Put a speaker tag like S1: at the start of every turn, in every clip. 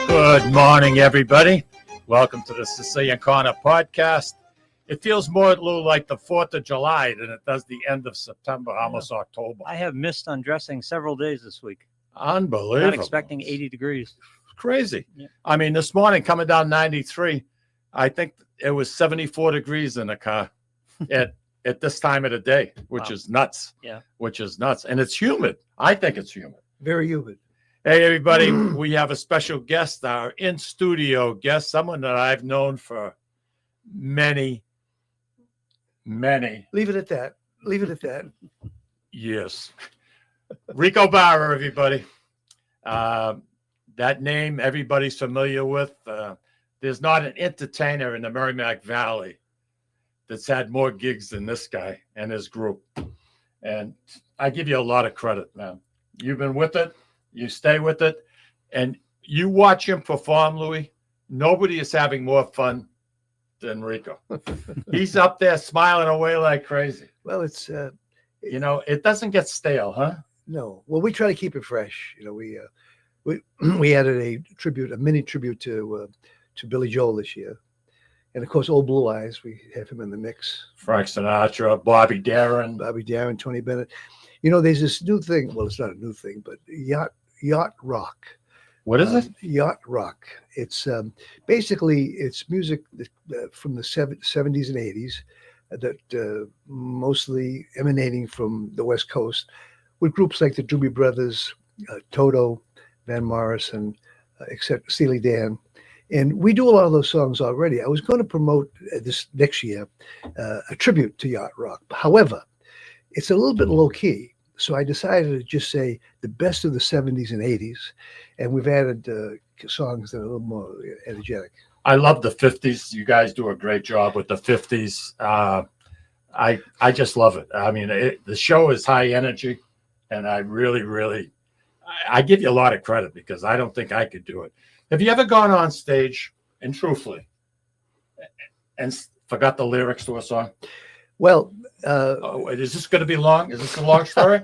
S1: Good morning, everybody. Welcome to the Sicilian Corner podcast. It feels more, Lou, like the 4th of July than it does the end of September, almost October.
S2: I have missed undressing several days this week.
S1: Unbelievable.
S2: Not expecting 80 degrees.
S1: Crazy.
S2: Yeah.
S1: I mean, this morning coming down 93, I think it was 74 degrees in the car at this time of the day, which is nuts.
S2: Yeah.
S1: Which is nuts. And it's humid. I think it's humid.
S3: Very humid.
S1: Hey, everybody, we have a special guest, our in-studio guest, someone that I've known for many
S3: Leave it at that. Leave it at that.
S1: years. Rico Barr, everybody. That name everybody's familiar with. There's not an entertainer in the Merrimack Valley that's had more gigs than this guy and his group. And I give you a lot of credit, man. You've been with it. You stay with it, and you watch him perform, Louis. Nobody is having more fun than Rico. He's up there smiling away like crazy.
S3: Well, it's
S1: it doesn't get stale, huh?
S3: no. Well, we try to keep it fresh. We added a mini tribute to Billy Joel this year, and of course, Old Blue Eyes. We have him in the mix.
S1: Frank Sinatra, Bobby Darin,
S3: Tony Bennett. There's this new thing. Well, it's not a new thing, but yacht rock.
S1: What is it?
S3: Yacht rock. It's basically it's music from the 70s and 80s that mostly emanating from the West Coast, with groups like the Doobie Brothers, Toto, Van Morrison, except Steely Dan. And we do a lot of those songs already. I was going to promote this next year a tribute to yacht rock. However, it's a little bit low key. So I decided to just say the best of the 70s and 80s. And we've added songs that are a little more energetic.
S1: I love the 50s. You guys do a great job with the 50s. I just love it. I mean, the show is high energy, and I really, I give you a lot of credit because I don't think I could do it. Have you ever gone on stage and truthfully and forgot the lyrics to a song?
S3: Well,
S1: is this going to be long? Is this a long story?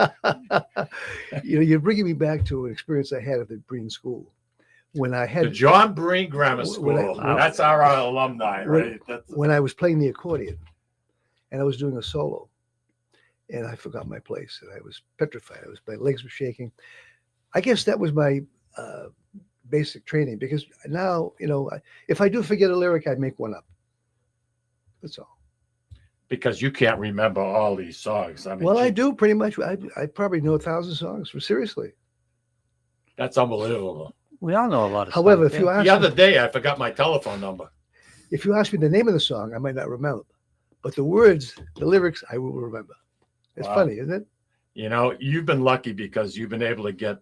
S3: You're bringing me back to an experience I had at the Breen School when I had
S1: the John Breen Grammar School. That's our alumni, right?
S3: When I was playing the accordion, and I was doing a solo, and I forgot my place, and I was petrified. My legs were shaking. I guess that was my basic training, because now if I do forget a lyric, I make one up. That's all.
S1: Because you can't remember all these songs. I mean,
S3: I do pretty much. I probably know 1,000 songs. Seriously,
S1: that's unbelievable.
S2: We all know a lot of
S3: However,
S2: songs.
S3: if you ask
S1: the other day, I forgot my telephone number.
S3: If you ask me the name of the song, I might not remember, but the words, the lyrics, I will remember. It's funny, isn't it?
S1: You've been lucky because you've been able to get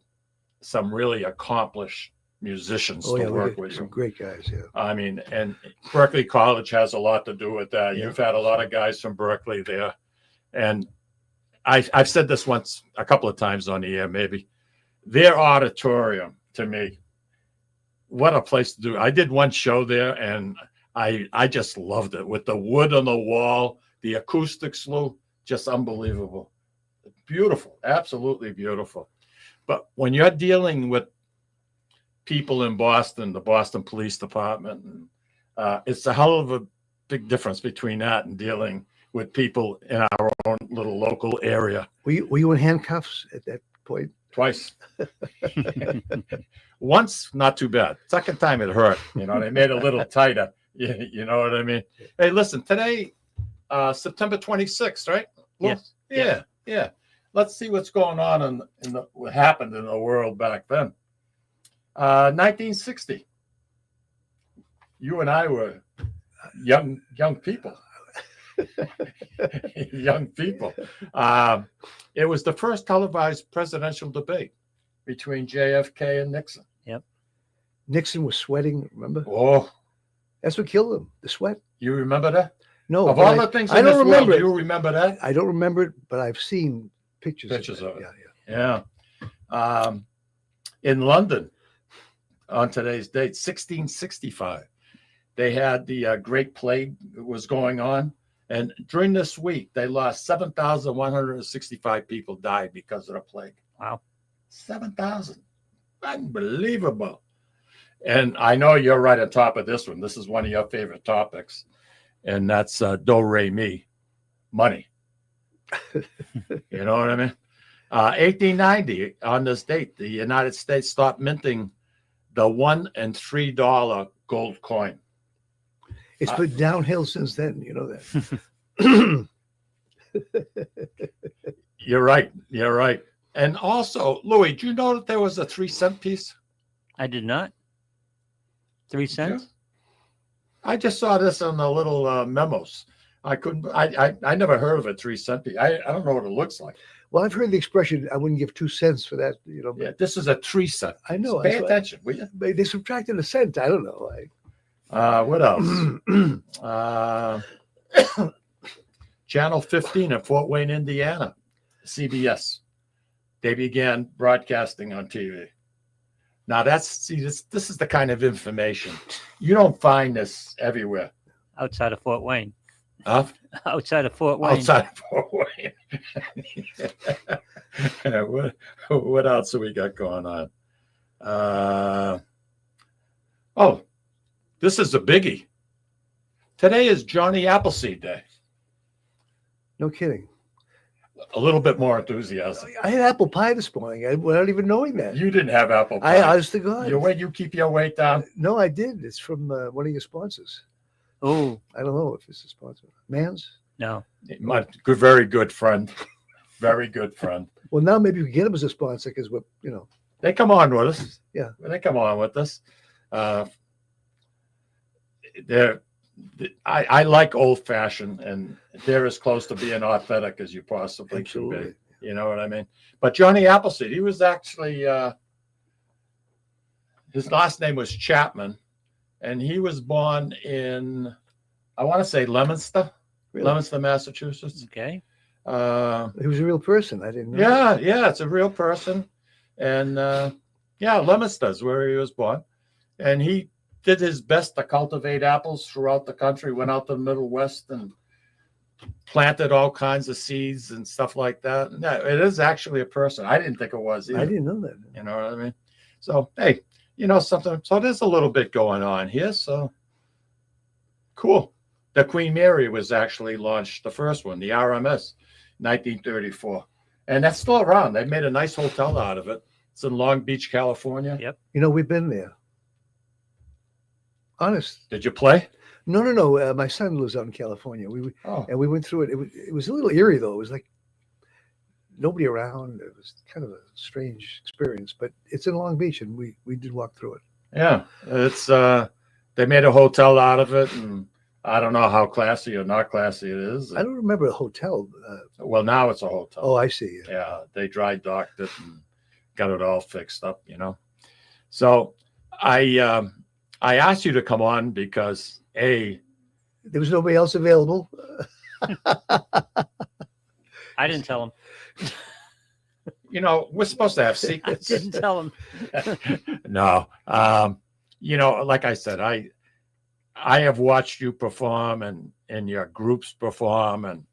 S1: some really accomplished musicians to work with
S3: some
S1: you.
S3: Great guys, yeah.
S1: I mean, and Berkeley College has a lot to do with that. Yeah. You've had a lot of guys from Berkeley there. And I've said this once, a couple of times on the air, maybe. Their auditorium, to me, what a place to do. I did one show there, and I just loved it. With the wood on the wall, the acoustics, Lou, just unbelievable. Beautiful, absolutely beautiful. But when you're dealing with people in Boston, the Boston Police Department, it's a hell of a big difference between that and dealing with people in our own little local area.
S3: Were you in handcuffs at that point?
S1: Twice. Once, not too bad. Second time it hurt. They made it a little tighter. You know what I mean? Hey, listen, today, September 26th, right?
S2: Yes.
S1: Yeah. Let's see what's going on what happened in the world back then. 1960. You and I were young people. Young people. It was the first televised presidential debate between JFK and Nixon.
S2: Yep.
S3: Nixon was sweating, remember?
S1: Oh.
S3: That's what killed him, the sweat.
S1: You remember that?
S3: No.
S1: Of all the things in this world, do you remember that?
S3: I don't remember it, but I've seen pictures of it.
S1: Yeah. In London, on today's date, 1665, they had the Great Plague was going on. And during this week, they lost 7,165 people died because of the plague.
S2: Wow.
S1: 7,000. Unbelievable. And I know you're right on top of this one. This is one of your favorite topics, and that's do re mi, money. You know what I mean? 1890, on this date, the United States stopped minting the $1 and $3 gold coin.
S3: It's been downhill since then. You know that.
S1: You're right. You're right. And also, Louis, do you know that there was a 3-cent piece?
S2: I did not. 3 cents?
S1: I just saw this on the little memos. I couldn't. I never heard of a 3-cent piece. I don't know what it looks like.
S3: Well, I've heard the expression, "I wouldn't give 2 cents for that." You know.
S1: Yeah, this is a 3-cent.
S3: I know.
S1: So pay attention, will you?
S3: They subtracted a cent. I don't know.
S1: What else? Channel 15 in Fort Wayne, Indiana, CBS. They began broadcasting on TV. Now this is the kind of information you don't find this everywhere.
S2: Outside of Fort Wayne.
S1: Huh?
S2: Outside of Fort Wayne.
S1: Outside of Fort Wayne. What else have we got going on? Oh, this is a biggie. Today is Johnny Appleseed Day.
S3: No kidding.
S1: A little bit more enthusiasm.
S3: I had apple pie this morning. Without even knowing that.
S1: You didn't have apple pie.
S3: I honest to God.
S1: You keep your weight down.
S3: No, I did. It's from one of your sponsors.
S2: Oh,
S3: I don't know if it's a sponsor. Man's?
S2: no.
S1: My good, very good friend. Very good friend.
S3: Well, now maybe we can get him as a sponsor because we're, you know.
S1: They come on with us.
S3: Yeah.
S1: They come on with us. I like old fashioned, and they're as close to being authentic as you possibly
S3: Absolutely.
S1: can be. You know what I mean? But Johnny Appleseed, he was actually his last name was Chapman, and he was born in, I want to say Leominster,
S3: Really?
S1: Leominster, Massachusetts.
S2: Okay.
S3: He was a real person. I didn't know.
S1: Yeah, it's a real person, and Leominster is where he was born, and he did his best to cultivate apples throughout the country. Went out to the Middle West and planted all kinds of seeds and stuff like that. And it is actually a person. I didn't think it was either.
S3: I didn't know that.
S1: You know what I mean? So hey, you know something. So there's a little bit going on here. So cool. The Queen Mary was actually launched, the first one, the RMS, 1934, and that's still around. They made a nice hotel out of it. It's in Long Beach, California.
S2: Yep.
S3: You know, we've been there. Honest.
S1: Did you play?
S3: No. My son lives out in California. We went through it. It was a little eerie though. It was like nobody around. It was kind of a strange experience. But it's in Long Beach, and we did walk through it.
S1: Yeah, it's they made a hotel out of it, and I don't know how classy or not classy it is.
S3: I don't remember a hotel.
S1: Well, now it's a hotel.
S3: Oh, I see.
S1: Yeah, they dry docked it and got it all fixed up. You know, so I asked you to come on because
S3: there was nobody else available.
S2: I didn't tell him.
S1: You know, we're supposed to have
S2: I
S1: secrets.
S2: didn't tell him.
S1: No, you know, like I said, I have watched you perform and your groups perform,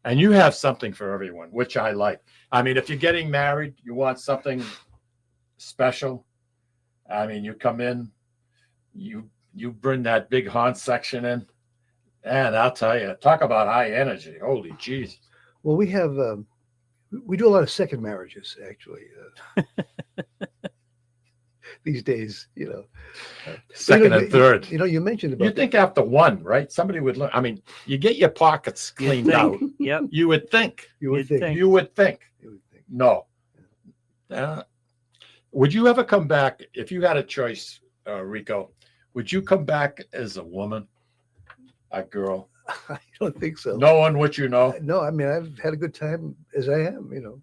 S1: and you have something for everyone, which I like. I mean, if you're getting married, you want something special. I mean, you come in, you bring that big horn section in, and I'll tell you, talk about high energy. Holy jeez.
S3: Well, we have we do a lot of second marriages actually these days. You know,
S1: Second and third.
S3: You know, you mentioned about.
S1: You think after one, right? Somebody would learn. I mean, you get your pockets cleaned out.
S2: Yep.
S1: You would think.
S3: You would think.
S1: You would think.
S3: You would think.
S1: No. Would you ever come back if you had a choice, Rico? Would you come back as a woman, a girl,
S3: I don't think so.
S1: knowing what you know?
S3: No, I mean, I've had a good time as I am. You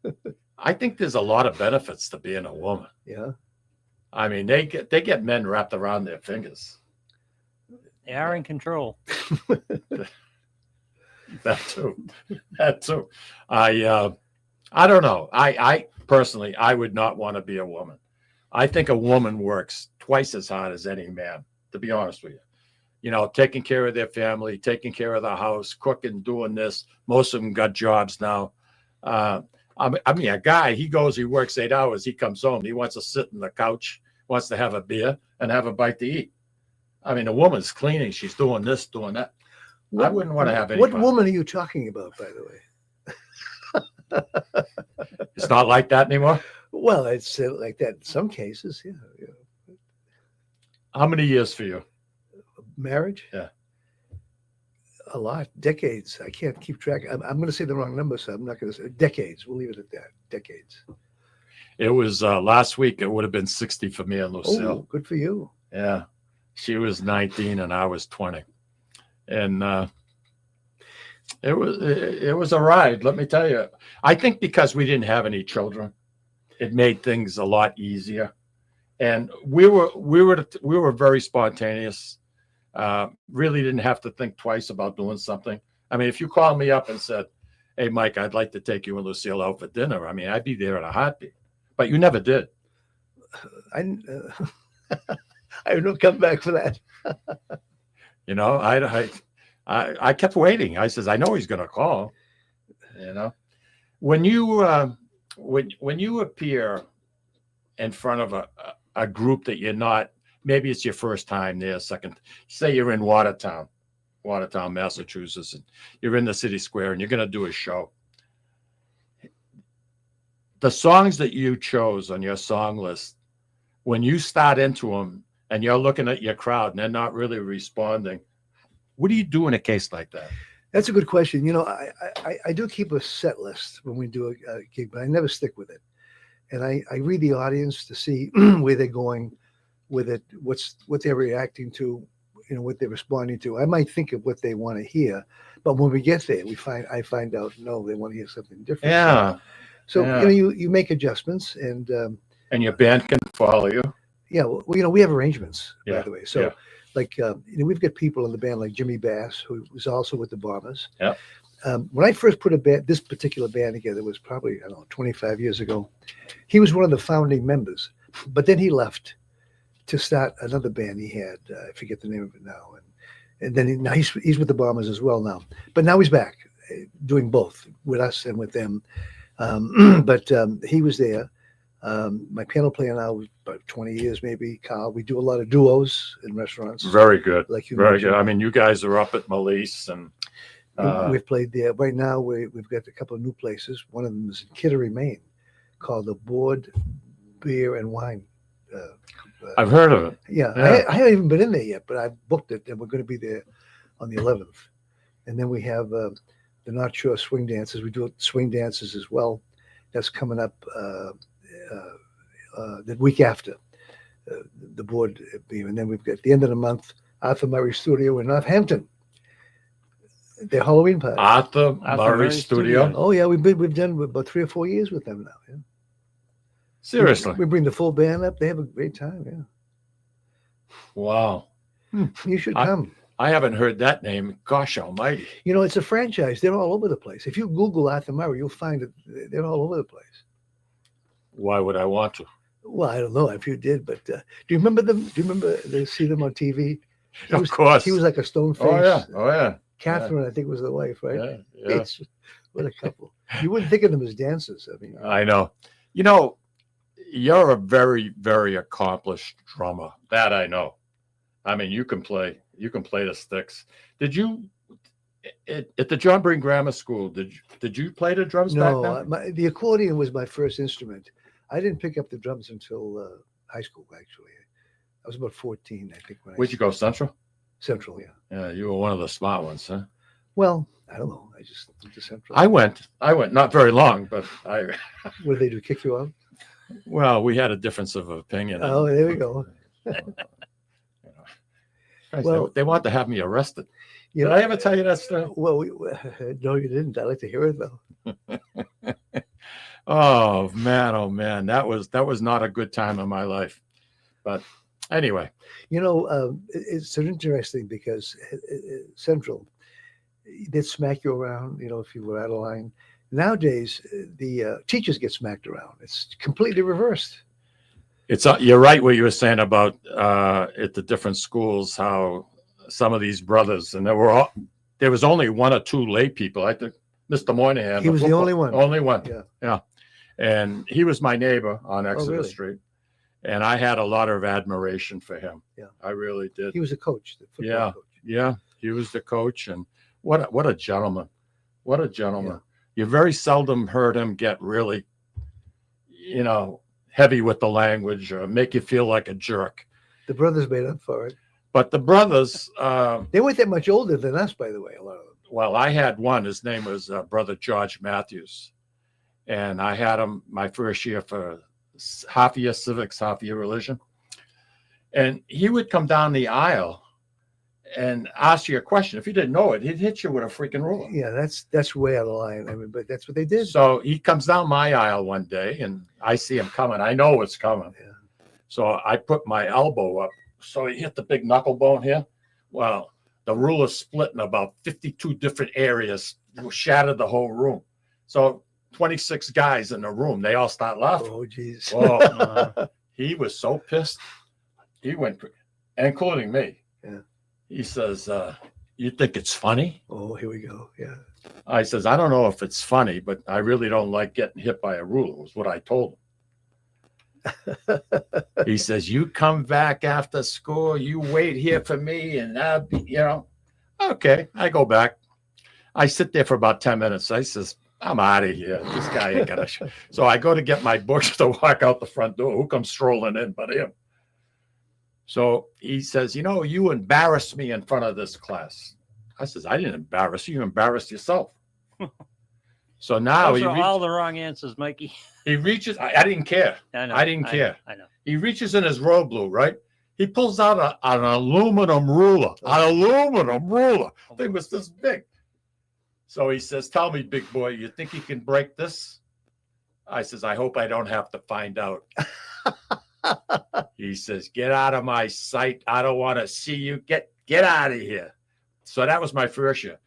S3: know.
S1: I think there's a lot of benefits to being a woman.
S3: Yeah.
S1: I mean, they get men wrapped around their fingers.
S2: They are in control.
S1: That too. I don't know. I personally, I would not want to be a woman. I think a woman works twice as hard as any man, to be honest with you. You know, taking care of their family, taking care of the house, cooking, doing this. Most of them got jobs now. I mean, a guy, he works 8 hours, he comes home, he wants to sit on the couch wants to have a beer and have a bite to eat. I mean, a woman's cleaning. She's doing this, doing that. I wouldn't want to have any.
S3: What
S1: fun.
S3: woman are you talking about, by the way?
S1: It's not like that anymore.
S3: Well, it's like that in some cases. Yeah.
S1: How many years for you?
S3: Marriage?
S1: Yeah.
S3: A lot. Decades. I can't keep track. I'm going to say the wrong number, so I'm not going to say decades. We'll leave it at that. Decades.
S1: It was last week. It would have been 60 for me and Lucille.
S3: Oh, good for you.
S1: Yeah. She was 19 and I was 20. And it was a ride, let me tell you. I think because we didn't have any children, it made things a lot easier. And we were very spontaneous. Really didn't have to think twice about doing something. I mean, if you called me up and said, "Hey, Mike, I'd like to take you and Lucille out for dinner," I mean, I'd be there in a heartbeat. But you never did.
S3: I have no comeback for that.
S1: You know, I kept waiting. I says, I know he's going to call. You know, when you appear in front of a group that you're not, maybe it's your first time there, second. Say you're in Watertown, Massachusetts, and you're in the city square, and you're going to do a show. The songs that you chose on your song list, when you start into them and you're looking at your crowd and they're not really responding, what do you do in a case like that?
S3: That's a good question. You know, I do keep a set list when we do a gig, but I never stick with it. And I read the audience to see where they're going with it, what they're reacting to, you know, what they're responding to. I might think of what they want to hear, but when we get there, I find out, no, they want to hear something different.
S1: Yeah.
S3: So
S1: Yeah.
S3: you know, you make adjustments, and
S1: your band can follow you.
S3: yeah, well, you know, we have arrangements, by
S1: Yeah,
S3: the way. So
S1: yeah.
S3: like, you know, we've got people in the band like Jimmy Bass, who was also with the Bombers.
S1: Yeah.
S3: When I first put this particular band together, was probably, I don't know, 25 years ago. He was one of the founding members, but then he left to start another band he had. I forget the name of it now. And then now he's with the Bombers as well now. But now he's back doing both with us and with them. But he was there. My piano player now, about 20 years maybe, Carl. We do a lot of duos in restaurants.
S1: Very good.
S3: Like you
S1: Very
S3: mentioned.
S1: good. I mean, you guys are up at Malise, and
S3: We've played there. Right now, we've got a couple of new places. One of them is in Kittery, Maine, called the Board Beer and Wine.
S1: I've heard of it.
S3: Yeah,
S1: Yeah.
S3: I haven't even been in there yet, but I've booked it, and we're going to be there on the 11th. And then we have the Not Sure Swing Dances. We do swing dances as well. That's coming up the week after the board beer. And then we've got at the end of the month, Arthur Murray Studio in Northampton. Their Halloween party.
S1: Arthur
S2: Arthur
S1: Murray
S2: Murray
S1: Studio.
S2: Studio.
S3: Oh yeah, we've done about 3 or 4 years with them now. Yeah.
S1: Seriously.
S3: We bring the full band up. They have a great time. Yeah.
S1: Wow.
S3: You should
S1: I-
S3: come.
S1: I haven't heard that name. Gosh almighty.
S3: You know, it's a franchise. They're all over the place. If you Google Arthur Murray, you'll find that they're all over the place.
S1: Why would I want to?
S3: Well, I don't know if you did, but do you remember them? Do you remember they see them on TV?
S1: Of course.
S3: He was like a stone face.
S1: Oh, yeah. Oh, yeah.
S3: Catherine, I think, was the wife, right?
S1: Yeah. Yeah.
S3: It's, what a couple. You wouldn't think of them as dancers. I mean,
S1: I know. You know, you're a very, very accomplished drummer. That I know. I mean, you can play the sticks. Did you at the John Breen Grammar School? Did you play the drums back
S3: no,
S1: then?
S3: the accordion was my first instrument. I didn't pick up the drums until high school, actually. I was about 14, I think. When
S1: Where'd you go, Central?
S3: Central, yeah.
S1: Yeah, you were one of the smart ones, huh?
S3: Well, I don't know. I just went to Central.
S1: I went not very long, but
S3: What did they do? Kick you out?
S1: well, we had a difference of opinion.
S3: Oh, there we go.
S1: Christ,
S3: well-
S1: they want to have me arrested.
S3: You
S1: Did
S3: know,
S1: I ever tell you that story?
S3: Well, no, you didn't. I'd like to hear it though.
S1: Oh man, that was not a good time in my life. But anyway,
S3: You know, it's so interesting because Central, they'd smack you around, you know, if you were out of line. Nowadays, the teachers get smacked around. It's completely reversed.
S1: it's you're right what you were saying about at the different schools, how some of these brothers, and there was only one or two lay people. I think Mr. Moynihan.
S3: He was the only one.
S1: Only one.
S3: Yeah.
S1: Yeah. And he was my neighbor on Exeter
S3: really?
S1: Street. And I had a lot of admiration for him.
S3: Yeah.
S1: I really did.
S3: He was a coach, the football coach.
S1: Yeah, he was the coach, and what a gentleman. What a gentleman. You very seldom heard him get really, heavy with the language or make you feel like a jerk.
S3: The brothers made up for it.
S1: But the brothers,
S3: They weren't that much older than us, by the way, a lot of them.
S1: well, I had one. His name was Brother George Matthews. And I had him my first year for half a year civics, half a year religion. And he would come down the aisle and ask you a question. If you didn't know it, he'd hit you with a freaking ruler.
S3: Yeah, that's way out of line. I mean, but that's what they did.
S1: So he comes down my aisle one day and I see him coming. I know it's coming.
S3: Yeah.
S1: So I put my elbow up. So he hit the big knuckle bone here. Well, the ruler split in about 52 different areas, shattered the whole room. So 26 guys in the room, they all start laughing.
S3: Oh, geez.
S1: Oh, he was so pissed. He went, including me.
S3: Yeah.
S1: He says, you think it's funny?
S3: Oh, here we go. Yeah.
S1: I says, I don't know if it's funny, but I really don't like getting hit by a ruler, was what I told him. He says, you come back after school, you wait here for me, and I'll be, okay. I go back. I sit there for about 10 minutes. I says, I'm out of here. This guy ain't gonna. So I go to get my books to walk out the front door. Who comes strolling in but him? So he says, you embarrassed me in front of this class. I says, I didn't embarrass you. You embarrassed yourself. So now
S2: Those are all the wrong answers, Mikey.
S1: he reaches. I didn't care.
S2: I know.
S1: I didn't care.
S2: I know.
S1: He reaches in his robe blue, right? He pulls out an aluminum ruler. An aluminum ruler. Thing was this big. So he says, tell me, big boy, you think you can break this? I says, I hope I don't have to find out. He says, get out of my sight. I don't want to see you. Get out of here. So that was my first year.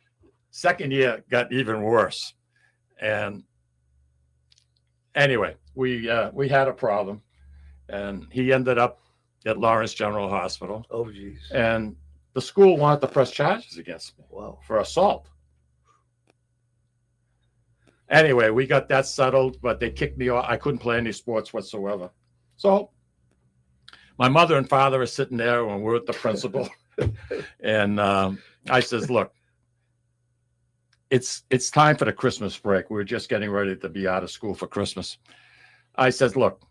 S1: Second year got even worse. And anyway, we had a problem. And he ended up at Lawrence General Hospital.
S3: Oh, geez.
S1: And the school wanted to press charges against me
S3: Wow.
S1: for assault. Anyway, we got that settled, but they kicked me off. I couldn't play any sports whatsoever. So my mother and father are sitting there when we're with the principal. And I says, look, it's time for the Christmas break. We're just getting ready to be out of school for Christmas. I says, look,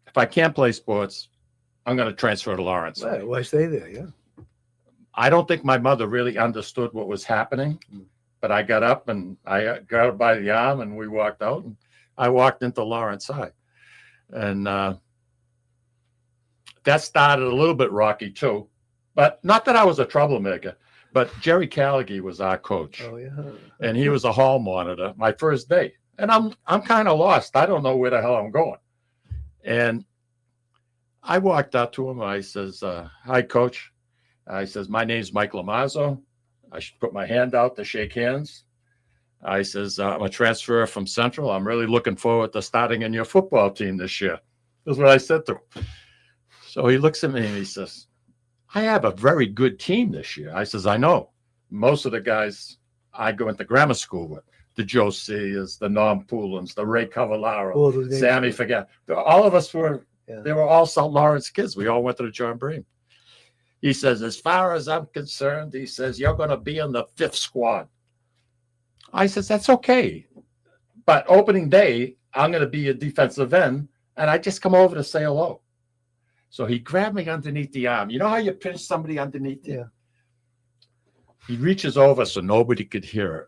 S1: if I can't play sports, I'm going to transfer to Lawrence.
S3: Right. Why stay there? Yeah.
S1: I don't think my mother really understood what was happening. But I got up and I got her by the arm and we walked out and I walked into Lawrence High. And that started a little bit rocky too. But not that I was a troublemaker, but Jerry Callaghy was our coach.
S3: Oh, yeah.
S1: And he was a hall monitor my first day. And I'm kind of lost. I don't know where the hell I'm going. And I walked up to him. I says, hi, coach. I says, my name's Mike Lamazzo. I should put my hand out to shake hands. I says, I'm a transfer from Central. I'm really looking forward to starting in your football team this year. That's what I said to him. So he looks at me and he says, I have a very good team this year. I says, I know. Most of the guys I go into grammar school with, the Joe Sears, the Norm Poulins, the Ray Cavallaro, Sammy Forget. All of us were, they were all St. Lawrence kids. We all went to the John Bream. He says, as far as I'm concerned, he says, you're going to be in the 5th squad. I says, that's okay. But opening day, I'm going to be a defensive end, and I just come over to say hello. So he grabbed me underneath the arm. You know how you pinch somebody underneath you?
S3: Yeah.
S1: He reaches over so nobody could hear it.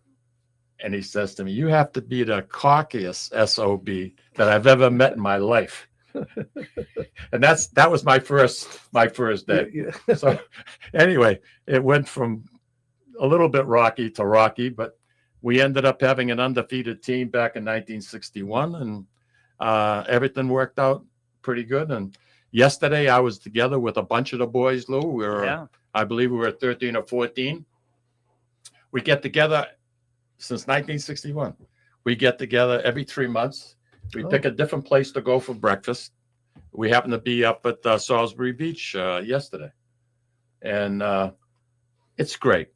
S1: And he says to me, you have to be the cockiest SOB that I've ever met in my life. And that was my first day.
S3: Yeah.
S1: So anyway, it went from a little bit rocky to rocky, but we ended up having an undefeated team back in 1961, and everything worked out pretty good. And yesterday I was together with a bunch of the boys, Lou. I believe we were 13 or 14. We get together since 1961. We get together every 3 months. We pick a different place to go for breakfast. We happened to be up at Salisbury Beach yesterday. And it's great.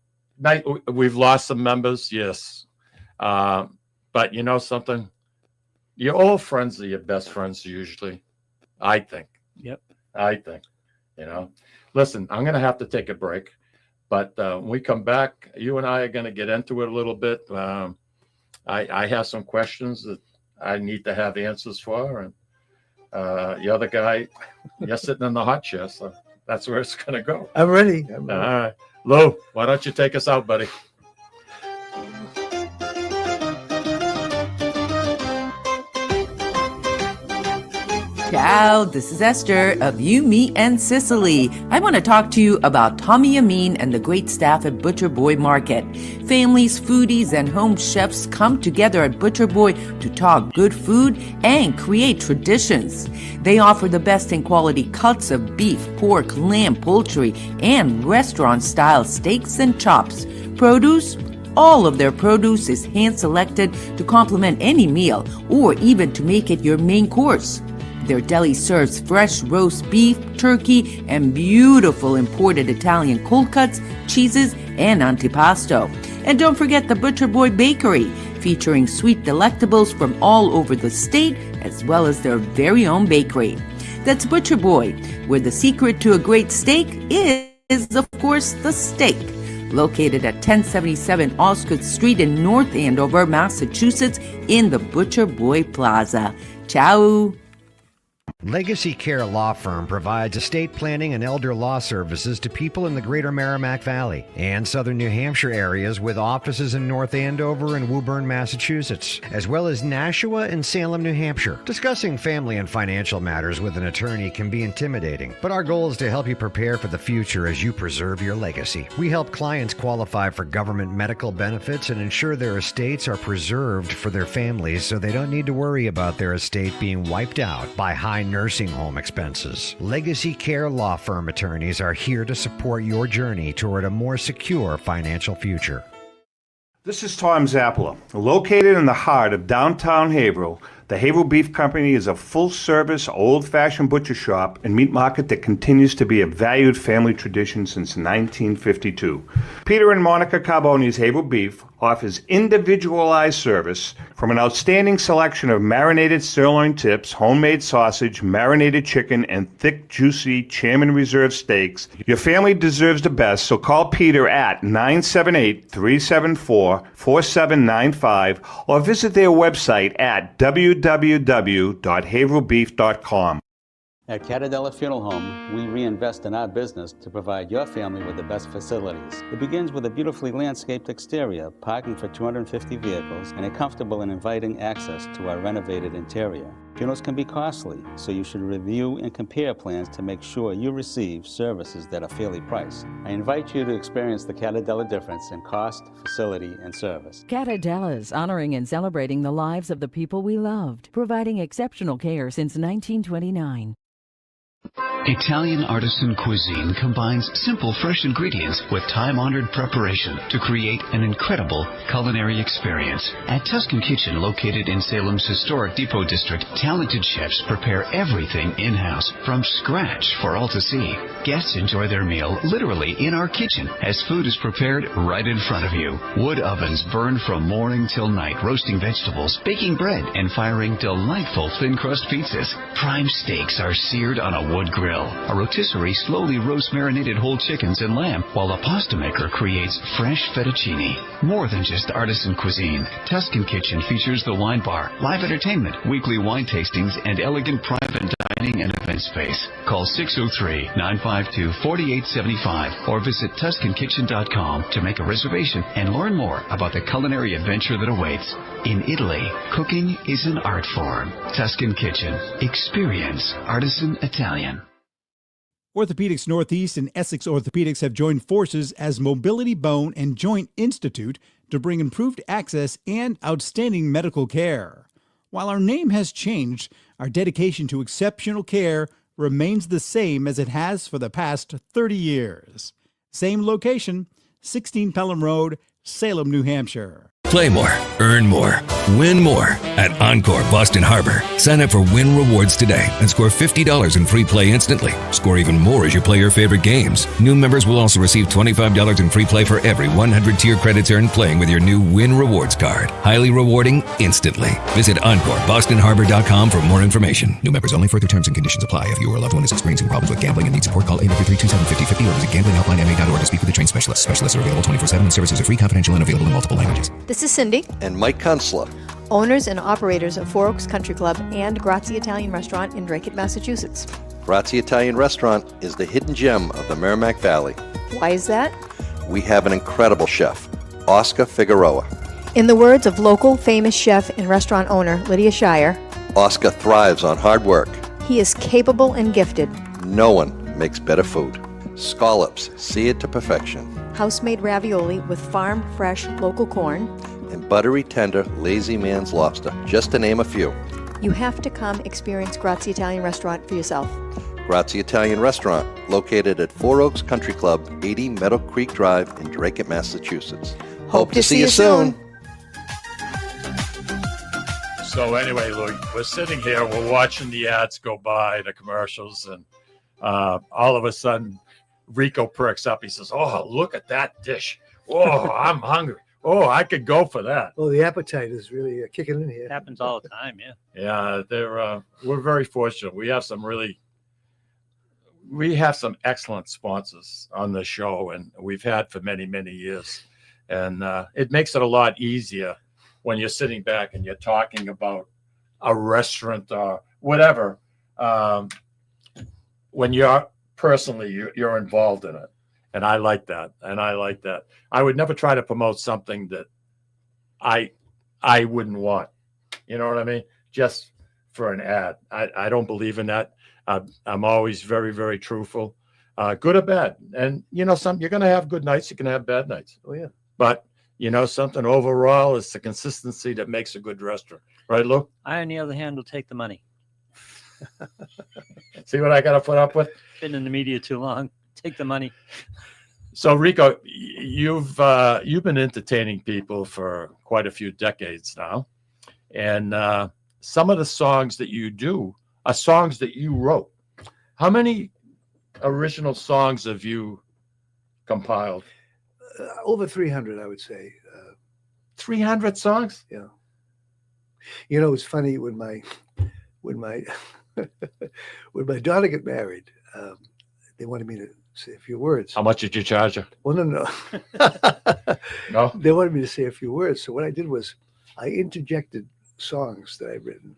S1: We've lost some members, yes. But you know something? Your old friends are your best friends usually, I think.
S2: Yep.
S1: I think, Listen, I'm going to have to take a break, but when we come back, you and I are going to get into it a little bit. I have some questions that I need to have answers for, and the other guy, you're sitting in the hot chair, so that's where it's going to go.
S3: I'm ready.
S1: All right. Lou, why don't you take us out, buddy?
S4: Ciao, this is Esther of You, Me, and Sicily. I want to talk to you about Tommy Amin and the great staff at Butcher Boy Market. Families, foodies, and home chefs come together at Butcher Boy to talk good food and create traditions. They offer the best in quality cuts of beef, pork, lamb, poultry, and restaurant-style steaks and chops. Produce? All of their produce is hand-selected to complement any meal or even to make it your main course. Their deli serves fresh roast beef, turkey, and beautiful imported Italian cold cuts, cheeses, and antipasto. And don't forget the Butcher Boy Bakery, featuring sweet delectables from all over the state, as well as their very own bakery. That's Butcher Boy, where the secret to a great steak is, of course, the steak. Located at 1077 Osgood Street in North Andover, Massachusetts, in the Butcher Boy Plaza. Ciao!
S5: Legacy Care Law Firm provides estate planning and elder law services to people in the greater Merrimack Valley and southern New Hampshire areas, with offices in North Andover and Woburn, Massachusetts, as well as Nashua and Salem, New Hampshire. Discussing family and financial matters with an attorney can be intimidating, but our goal is to help you prepare for the future as you preserve your legacy. We help clients qualify for government medical benefits and ensure their estates are preserved for their families so they don't need to worry about their estate being wiped out by high nursing home expenses. Legacy Care Law Firm attorneys are here to support your journey toward a more secure financial future.
S6: This is Tom Zappala. Located in the heart of downtown Haverhill, the Haverhill Beef Company is a full-service, old-fashioned butcher shop and meat market that continues to be a valued family tradition since 1952. Peter and Monica Carboni's Haverhill Beef offers individualized service from an outstanding selection of marinated sirloin tips, homemade sausage, marinated chicken, and thick, juicy Chairman Reserve steaks. Your family deserves the best, so call Peter at 978-374-4795 or visit their website at www.haverhillbeef.com.
S7: At Catadella Funeral Home, we reinvest in our business to provide your family with the best facilities. It begins with a beautifully landscaped exterior, parking for 250 vehicles, and a comfortable and inviting access to our renovated interior. Funerals can be costly, so you should review and compare plans to make sure you receive services that are fairly priced. I invite you to experience the Catadella difference in cost, facility, and service.
S8: Catadella's honoring and celebrating the lives of the people we loved, providing exceptional care since 1929.
S9: Italian artisan cuisine combines simple, fresh ingredients with time-honored preparation to create an incredible culinary experience. At Tuscan Kitchen, located in Salem's historic Depot District, talented chefs prepare everything in-house from scratch for all to see. Guests enjoy their meal literally in our kitchen as food is prepared right in front of you. Wood ovens burn from morning till night, roasting vegetables, baking bread, and firing delightful thin-crust pizzas. Prime steaks are seared on a wood grill. A rotisserie slowly roasts marinated whole chickens and lamb, while a pasta maker creates fresh fettuccine. More than just artisan cuisine, Tuscan Kitchen features the wine bar, live entertainment, weekly wine tastings, and elegant private dining and event space. Call 603-952-4875 or visit TuscanKitchen.com to make a reservation and learn more about the culinary adventure that awaits. In Italy, cooking is an art form. Tuscan Kitchen. Experience artisan Italian.
S10: Orthopedics Northeast and Essex Orthopedics have joined forces as Mobility Bone and Joint Institute to bring improved access and outstanding medical care. While our name has changed, our dedication to exceptional care remains the same as it has for the past 30 years. Same location, 16 Pelham Road, Salem, New Hampshire.
S11: Play more, earn more, win more at Encore Boston Harbor. Sign up for Win Rewards today and score $50 in free play instantly. Score even more as you play your favorite games. New members will also receive $25 in free play for every 100 tier credits earned playing with your new Win Rewards card. Highly rewarding instantly. Visit EncoreBostonHarbor.com for more information. New members only. Further terms and conditions apply. If you or a loved one is experiencing problems with gambling and needs support, call 833-273-5050 or visit GamblingHelplineMA.org to speak with a trained specialist. Specialists are available 24/7 and services are free, confidential, and available in multiple languages.
S12: This is Cindy,
S13: and Mike Kunstler,
S12: owners and operators of Four Oaks Country Club and Grazie Italian Restaurant in Drake, Massachusetts.
S13: Grazie Italian Restaurant is the hidden gem of the Merrimack Valley.
S12: Why is that?
S13: We have an incredible chef, Oscar Figueroa.
S12: In the words of local famous chef and restaurant owner Lydia Shire,
S13: Oscar thrives on hard work.
S12: He is capable and gifted.
S13: No one makes better food. Scallops, seared to perfection.
S12: House-made ravioli with farm-fresh local corn.
S13: And buttery, tender, lazy man's lobster, just to name a few.
S12: You have to come experience Grazie Italian Restaurant for yourself.
S13: Grazie Italian Restaurant, located at Four Oaks Country Club, 80 Meadow Creek Drive in Drake, Massachusetts. Hope to see you soon.
S1: So anyway, Louis, we're sitting here, we're watching the ads go by, the commercials, and all of a sudden, Rico perks up. He says, "Oh, look at that dish. Oh, I'm hungry. Oh, I could go for that."
S3: Oh, the appetite is really kicking in here.
S2: It happens all the time, yeah.
S1: Yeah, we're very fortunate. We have some excellent sponsors on the show, and we've had for many, many years. And it makes it a lot easier when you're sitting back and you're talking about a restaurant or whatever. When you're you're involved in it. And I like that. I would never try to promote something that I wouldn't want. You know what I mean? Just for an ad. I don't believe in that. I'm always very, very truthful, good or bad. And you're going to have good nights. You can have bad nights.
S3: Oh, yeah.
S1: But something overall is the consistency that makes a good restaurant. Right, Lou?
S2: I, on the other hand, will take the money.
S1: See what I got to put up with?
S2: Been in the media too long. Take the money.
S1: So, Rico, you've been entertaining people for quite a few decades now. And some of the songs that you do are songs that you wrote. How many original songs have you compiled?
S3: Over 300, I would say.
S1: 300 songs?
S3: Yeah. It's funny when my when my daughter got married, they wanted me to say a few words.
S1: How much did you charge her?
S3: Well, no.
S1: No?
S3: They wanted me to say a few words. So what I did was I interjected songs that I'd written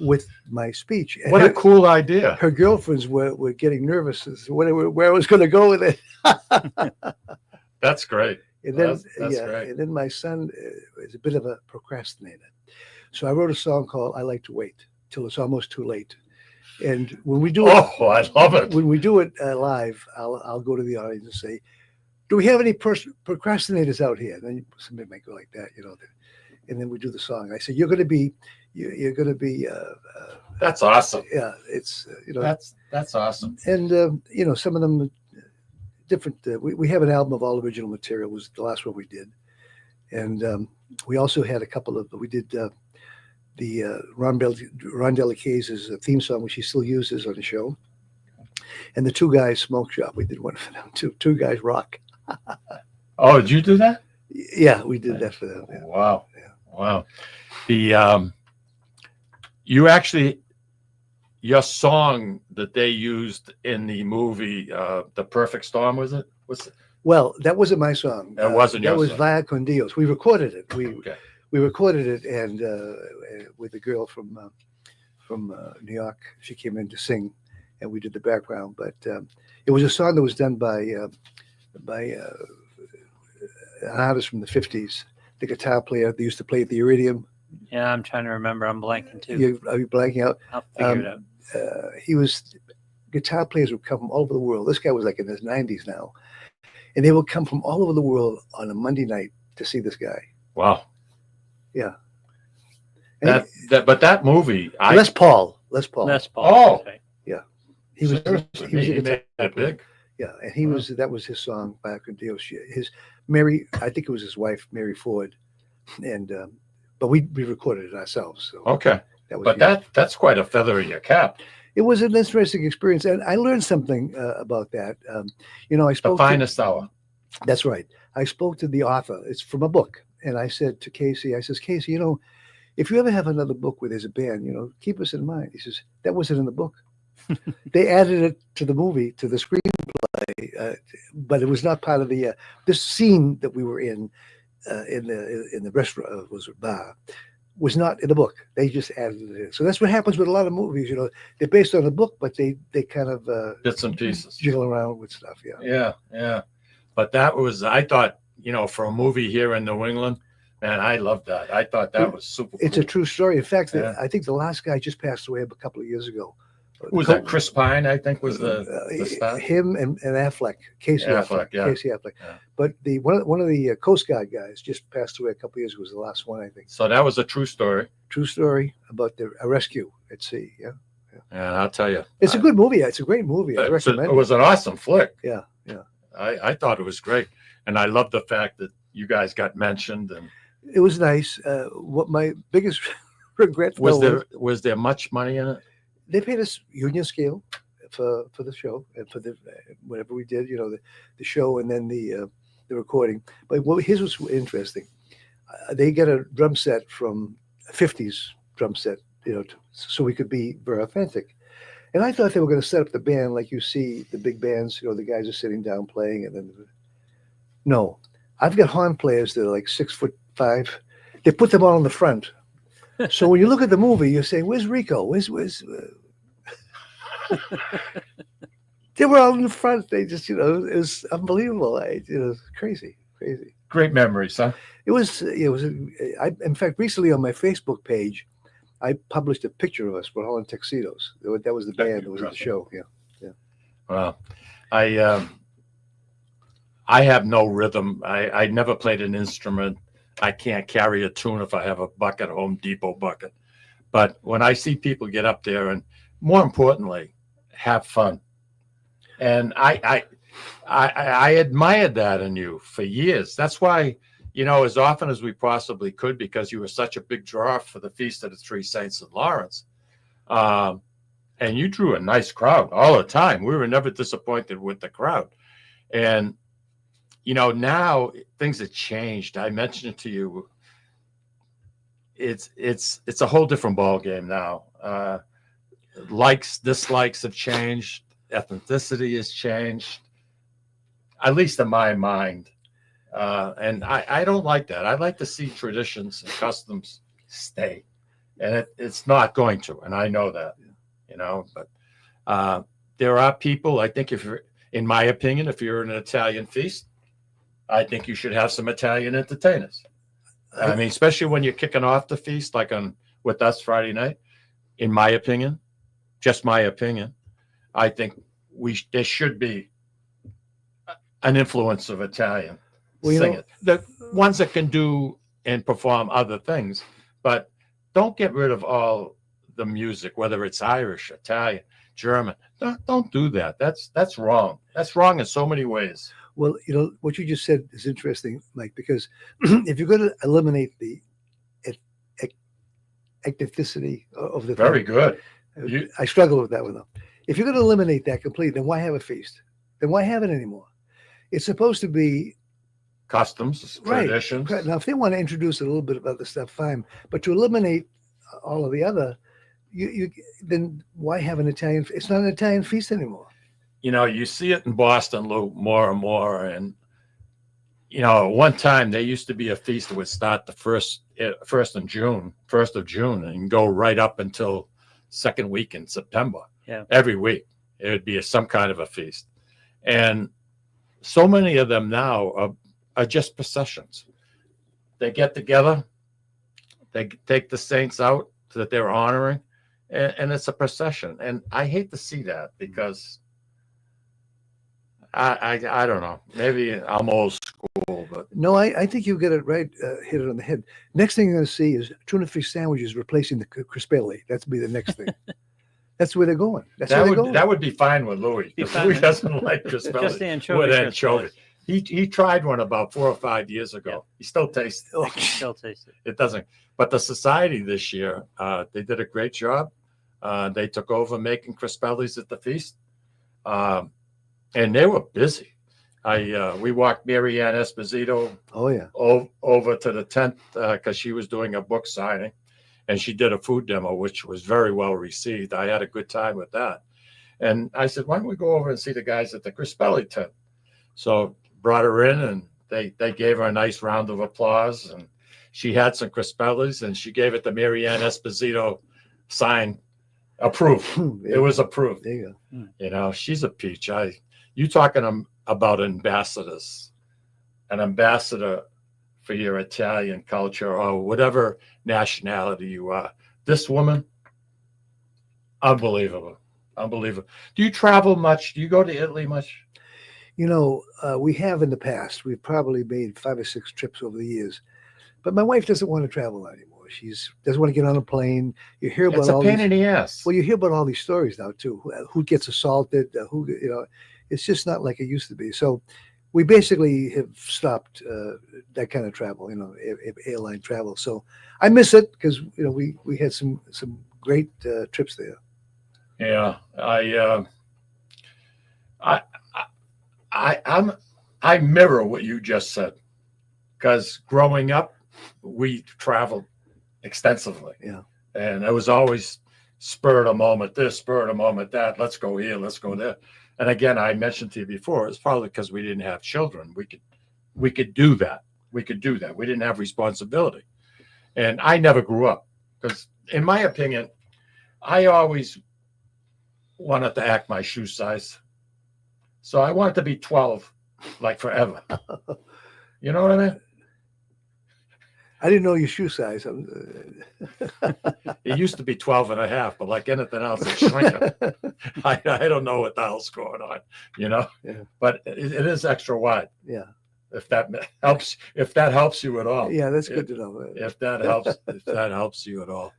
S3: with my speech. And
S1: what a cool idea.
S3: Her girlfriends were getting nervous as to where I was going to go with it.
S1: That's great.
S3: And then,
S1: that's great.
S3: And then my son is a bit of a procrastinator. So I wrote a song called I Like to Wait Till It's Almost Too Late. And when we do
S1: I love it.
S3: When we do it live, I'll go to the audience and say, "Do we have any procrastinators out here?" And then somebody might go like that, and then we do the song. I say, "You're going to be."
S1: That's awesome.
S3: Yeah, it's
S1: that's awesome.
S3: And some of them different. We have an album of all original material. Was the last one we did, and we also had a couple of. We did. The Ron Delicaise's theme song, which he still uses on the show, and the Two Guys Smoke Shop. We did one for them too. Two Guys Rock.
S1: Oh, did you do that?
S3: Yeah, we did that for them. Yeah.
S1: Wow, yeah. Wow. The your song that they used in the movie The Perfect Storm, was it?
S3: Well, that wasn't my song.
S1: That wasn't your
S3: song. That was
S1: Via
S3: con Dios. We recorded it.
S1: Okay.
S3: We recorded it, and with a girl from New York, she came in to sing, and we did the background. But it was a song that was done by an artist from the '50s, the guitar player that used to play at the Iridium.
S2: Yeah, I'm trying to remember. I'm blanking too.
S3: Are you blanking out?
S2: I'll figure it out.
S3: Guitar players would come from all over the world. This guy was like in his 90s now, and they would come from all over the world on a Monday night to see this guy.
S1: Wow.
S3: Yeah.
S1: But that movie,
S3: Les Paul.
S1: Oh,
S2: okay.
S3: Yeah.
S1: He made it big.
S3: Yeah, and that was his song, Via con Dios. I think it was his wife, Mary Ford, and but we recorded it ourselves. So
S1: Okay.
S3: that was
S1: But that's quite a feather in your cap.
S3: it was an interesting experience, and I learned something about that. You know, I
S1: The
S3: spoke.
S1: finest hour.
S3: That's right. I spoke to the author. It's from a book, and I said to Casey, I says, Casey, you know, if you ever have another book where there's a band, you know, keep us in mind. He says, that wasn't in the book. They added it to the movie, to the screenplay, but it was not part of the this scene that we were in the restaurant was a bar was not in the book. They just added it in. So that's what happens with a lot of movies. You know, they're based on a book, but they kind of
S1: Bits and pieces.
S3: jiggle around with stuff. Yeah.
S1: Yeah, yeah. But that was, I thought, you know, for a movie here in New England, man, I loved that. I thought that was super
S3: It's
S1: cool.
S3: a true story. In fact,
S1: Yeah.
S3: I think the last guy just passed away a couple of years ago.
S1: Who was that? Chris Pine, I think, was the star.
S3: Him and Affleck, Casey Affleck,
S1: yeah.
S3: Casey Affleck.
S1: Yeah.
S3: But the one of the Coast Guard guys just passed away a couple of years ago. Was the last one, I think.
S1: So that was a true story.
S3: True story about a rescue at sea. Yeah,
S1: And I'll tell you,
S3: it's a good movie. It's a great movie. I recommend
S1: it was an awesome flick.
S3: Yeah, yeah.
S1: I thought it was great. And I love the fact that you guys got mentioned. And
S3: It was nice. What my biggest regret
S1: was
S3: though,
S1: was there much money in it?
S3: they paid us union scale for the show and for the whatever we did, you know, the show and then the recording. But here's what's interesting: they get a drum set from a '50s drum set, you know, so we could be very authentic. And I thought they were going to set up the band like you see the big bands, you know, the guys are sitting down playing, and then no, I've got horn players that are like 6'5". They put them all in the front. So when you look at the movie, you're saying, "Where's Rico? Where's?" They were all in the front. They just, you know, it was unbelievable. It was crazy.
S1: Great memories, huh?
S3: It was. In fact, recently on my Facebook page, I published a picture of us. We're all in tuxedos. That was the band that was at the show. Yeah.
S1: Well, I have no rhythm. I never played an instrument. I can't carry a tune if I have a bucket, a Home Depot bucket. But when I see people get up there and, more importantly, have fun, and I admired that in you for years. That's why, you know, as often as we possibly could, because you were such a big draw for the Feast of the Three Saints in Lawrence, and you drew a nice crowd all the time. We were never disappointed with the crowd, and you know, now things have changed. I mentioned it to you. It's a whole different ball game now. Likes, dislikes have changed. Ethnicity has changed, at least in my mind. And I don't like that. I like to see traditions and customs stay, and it's not going to. And I know that, you know. But there are people. I think in my opinion, if you're in an Italian feast, I think you should have some Italian entertainers. I mean, especially when you're kicking off the feast, like with us Friday night. In my opinion, just my opinion, I think there should be an influence of Italian singing. The ones that can do and perform other things, but don't get rid of all the music, whether it's Irish, Italian, German. Don't do that. That's wrong. That's wrong in so many ways.
S3: Well, you know, what you just said is interesting, Mike, because if you're going to eliminate the ethnicity of the
S1: Very good.
S3: I struggle with that one, though. If you're going to eliminate that completely, then why have a feast? Then why have it anymore? It's supposed to be
S1: customs, traditions.
S3: Right. Now, if they want to introduce a little bit of other stuff, fine. But to eliminate all of the other, then why have an Italian? It's not an Italian feast anymore.
S1: You know, you see it in Boston, Lou, more and more. And, you know, at one time there used to be a feast that would start the first of June, and go right up until second week in September.
S2: Yeah.
S1: Every week it would be some kind of a feast. And so many of them now are just processions. They get together, they take the saints out that they're honoring, and it's a procession. And I hate to see that, because I don't know. Maybe I'm old school, but
S3: no, I think you get it right. Hit it on the head. Next thing you're going to see is tuna fish sandwiches replacing the crispelli. That's be the next thing. That's where they're going. That would be fine with Louis, because Louis doesn't like crispelli.
S2: Just the anchovy.
S1: With anchovy. He tried one about 4 or 5 years ago.
S2: Yeah.
S1: He still tastes it.
S2: Still taste it.
S1: It doesn't. But the society this year, they did a great job. They took over making Crispelli's at the feast, and they were busy. We walked Mary Ann Esposito
S3: Oh yeah.
S1: over to the tent because she was doing a book signing, and she did a food demo, which was very well received. I had a good time with that. And I said, why don't we go over and see the guys at the Crispelli tent? So brought her in, and they gave her a nice round of applause, and she had some Crispelli's, and she gave it to Mary Ann Esposito, sign approved.
S3: Yeah.
S1: It was approved.
S3: There you go.
S1: You know, she's a peach. You talking about ambassadors, an ambassador for your Italian culture or whatever nationality you are. This woman, unbelievable. Unbelievable. Do you travel much? Do you go to Italy much?
S3: You know, we have in the past. We've probably made 5 or 6 trips over the years. But my wife doesn't want to travel anymore. She doesn't want to get on a plane. You hear about
S1: It's a pain in the ass.
S3: Well, you hear about all these stories now too. Who gets assaulted? It's just not like it used to be. So we basically have stopped that kind of travel. Airline travel. So I miss it because we had some great trips there.
S1: Yeah, I mirror what you just said, because growing up, we traveled extensively.
S3: Yeah.
S1: And it was always spur of the moment this, spur of the moment that. Let's go here, let's go there. And again, I mentioned to you before, it's probably because we didn't have children. We could do that. We didn't have responsibility. And I never grew up because, in my opinion, I always wanted to act my shoe size. So I wanted to be 12, like forever. You know what I mean?
S3: I didn't know your shoe size.
S1: It used to be 12 and a half, but like anything else, it's shrinking. I don't know what the hell's going on,
S3: Yeah.
S1: But it is extra wide.
S3: Yeah.
S1: If that helps you at all.
S3: Yeah, that's good to know.
S1: If that helps you at all.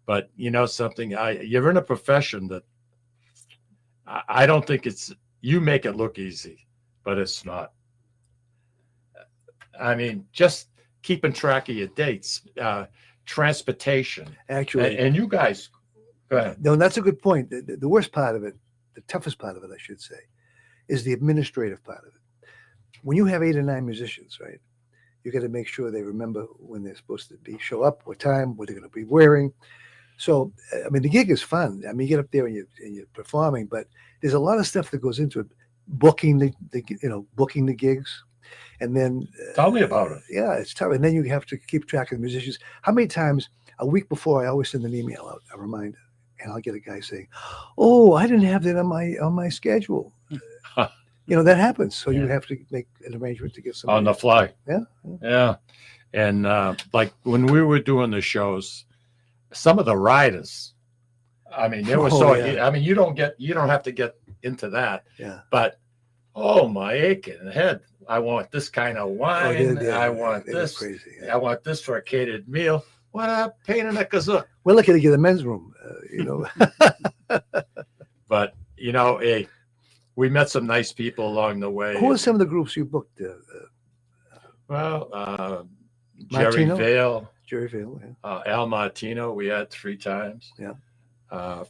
S1: But something, you're in a profession that I don't think you make it look easy, but it's not. I mean, just keeping track of your dates, transportation.
S3: Actually.
S1: And you guys, go ahead.
S3: No, that's a good point. The worst part of it, the toughest part of it, I should say, is the administrative part of it. When you have 8 or 9 musicians, right, you got to make sure they remember when they're supposed to show up, what time, what they're going to be wearing. So, I mean, the gig is fun. I mean, you get up there and you're performing, but there's a lot of stuff that goes into it. Booking the gigs, and then
S1: tell me about it.
S3: Yeah, it's tough. And then you have to keep track of the musicians. How many times a week before I always send an email out, a reminder, and I'll get a guy saying, "Oh, I didn't have that on my schedule." That happens. So you have to make an arrangement to get somebody
S1: on the fly.
S3: Yeah.
S1: And like when we were doing the shows, some of the riders, I mean, they were I mean, you don't have to get into that.
S3: Yeah.
S1: But my aching head. I want this kind of wine. I want this.
S3: Crazy. Yeah.
S1: I want this for a catered meal. What a pain in the kazoo.
S3: We're lucky to get a men's room,
S1: But we met some nice people along the way.
S3: Who are some of the groups you booked?
S1: Jerry Vale.
S3: Jerry Vale. Yeah.
S1: Al Martino. We had 3 times.
S3: Yeah.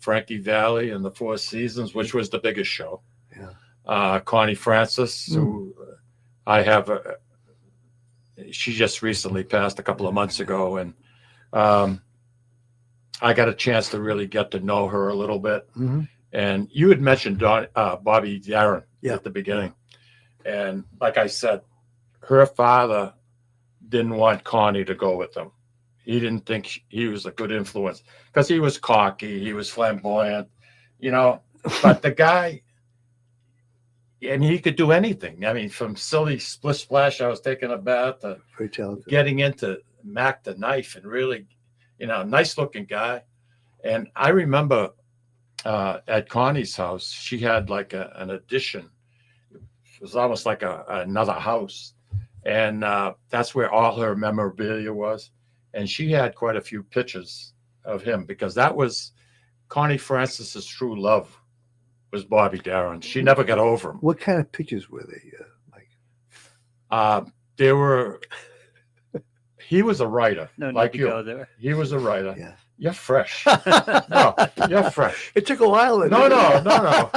S1: Frankie Valli and the Four Seasons, which was the biggest show.
S3: Yeah.
S1: Connie Francis, who I have, she just recently passed a couple of months ago, and I got a chance to really get to know her a little bit.
S3: Mm-hmm.
S1: And you had mentioned Bobby Darin
S3: at
S1: the beginning. And like I said, her father didn't want Connie to go with them. He didn't think he was a good influence because he was cocky, he was flamboyant, but the guy, and he could do anything. I mean, from silly split splash, I was taking a bath, to
S3: very talented,
S1: getting into Mac the Knife, and really, nice looking guy. And I remember at Connie's house, she had like an addition. It was almost like another house. And that's where all her memorabilia was. And she had quite a few pictures of him because that was Connie Francis's true love, was Bobby Darin. She never got over him.
S3: What kind of pictures were they, Mike?
S1: He was a writer,
S2: No need
S1: like
S2: to
S1: you.
S2: go there.
S1: He was a writer.
S3: Yeah.
S1: You're fresh. No, you're fresh.
S3: It took a while.
S1: No.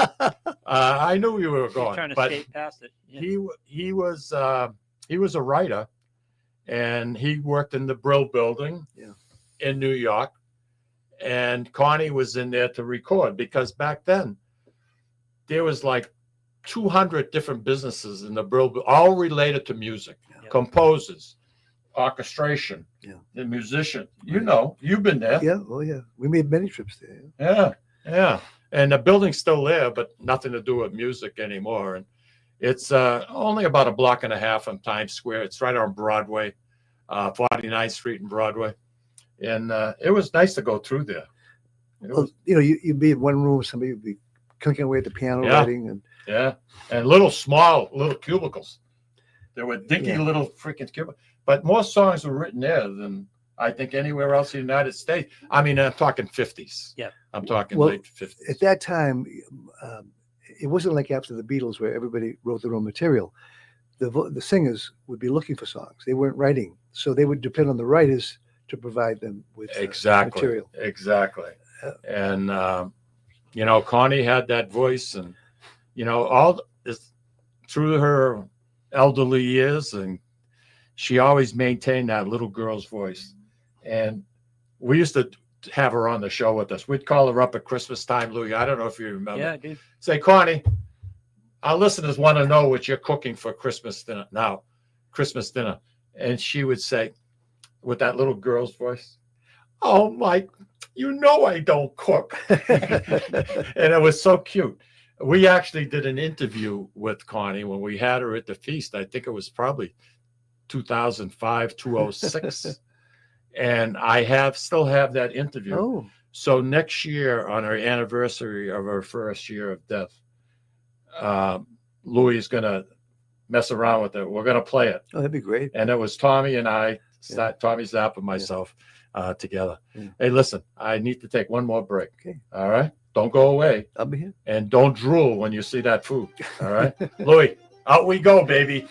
S1: I knew you were going,
S2: Trying to
S1: but
S2: skate past it. Yeah.
S1: he was a writer, and he worked in the Brill Building in New York, and Connie was in there to record, because back then there was like 200 different businesses in the Brill, all related to music, composers, orchestration, the musician. You know, you've been there.
S3: Yeah, oh yeah. We made many trips there.
S1: Yeah. And the building's still there, but nothing to do with music anymore. And it's only about a block and a half from Times Square. It's right on Broadway, 49th Street and Broadway. And it was nice to go through there.
S3: Well, you'd be in one room, somebody would be clinking away at the piano writing.
S1: And little cubicles. There were dinky little freaking cubicles. But more songs were written there than I think anywhere else in the United States. I mean, I'm talking 50s.
S2: Yeah.
S1: I'm talking
S3: Well,
S1: late 50s.
S3: At that time, it wasn't like after the Beatles where everybody wrote their own material. The singers would be looking for songs. They weren't writing. So they would depend on the writers to provide them with material.
S1: Exactly. And, Connie had that voice, and, all this through her elderly years, and she always maintained that little girl's voice. And we used to have her on the show with us. We'd call her up at Christmas time, Louis. I don't know if you remember.
S2: Yeah, I do.
S1: Say, Connie, our listeners want to know what you're cooking for Christmas dinner now, Christmas dinner. And she would say, with that little girl's voice, "Oh, Mike, I don't cook." And it was so cute. We actually did an interview with Connie when we had her at the feast. I think it was probably 2005, 2006. And I still have that interview.
S3: Oh.
S1: So next year, on our anniversary of our first year of death, Louis is going to mess around with it. We're going to play it.
S3: Oh, that'd be great.
S1: And it was Tommy and I, Tommy Zapp and myself together. Yeah. Hey, listen, I need to take one more break.
S3: Okay.
S1: All right? Don't go away.
S3: I'll be here.
S1: And don't drool when you see that food. All right? Louis, out we go, baby.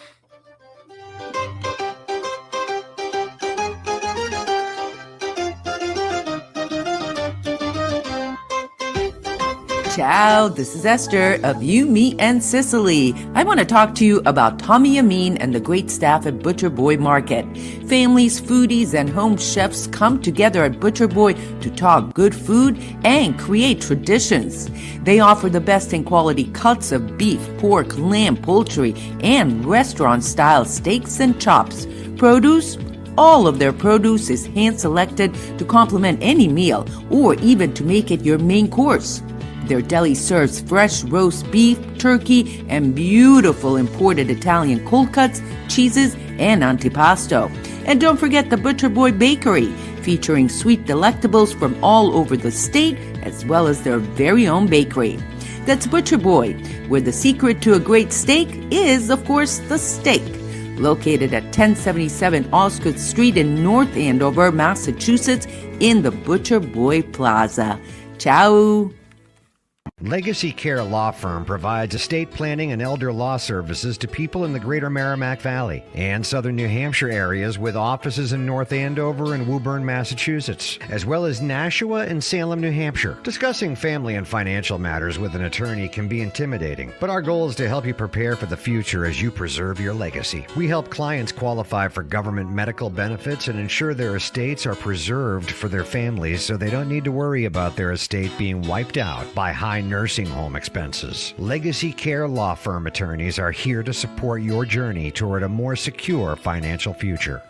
S4: Ciao, this is Esther of You, Me, and Sicily. I want to talk to you about Tommy Amin and the great staff at Butcher Boy Market. Families, foodies, and home chefs come together at Butcher Boy to talk good food and create traditions. They offer the best in quality cuts of beef, pork, lamb, poultry, and restaurant-style steaks and chops. Produce? All of their produce is hand-selected to complement any meal or even to make it your main course. Their deli serves fresh roast beef, turkey, and beautiful imported Italian cold cuts, cheeses, and antipasto. And don't forget the Butcher Boy Bakery, featuring sweet delectables from all over the state, as well as their very own bakery. That's Butcher Boy, where the secret to a great steak is, of course, the steak. Located at 1077 Osgood Street in North Andover, Massachusetts, in the Butcher Boy Plaza. Ciao!
S5: Legacy Care Law Firm provides estate planning and elder law services to people in the greater Merrimack Valley and southern New Hampshire areas, with offices in North Andover and Woburn, Massachusetts, as well as Nashua and Salem, New Hampshire. Discussing family and financial matters with an attorney can be intimidating, but our goal is to help you prepare for the future as you preserve your legacy. We help clients qualify for government medical benefits and ensure their estates are preserved for their families so they don't need to worry about their estate being wiped out by high nursing home expenses. Legacy Care Law Firm attorneys are here to support your journey toward a more secure financial future.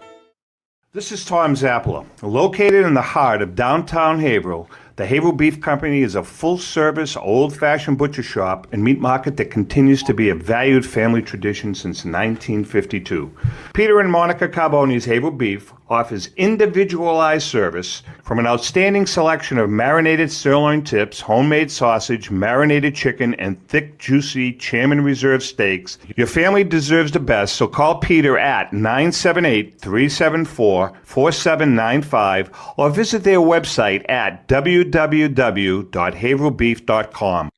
S6: This is Tom Zappala. Located in the heart of downtown Haverhill, the Haverhill Beef Company is a full-service, old-fashioned butcher shop and meat market that continues to be a valued family tradition since 1952. Peter and Monica Carboni's Haverhill Beef offers individualized service from an outstanding selection of marinated sirloin tips, homemade sausage, marinated chicken, and thick, juicy Chairman Reserve steaks. Your family deserves the best, so call Peter at 978-374-4795 or visit their website at www.haverhillbeef.com.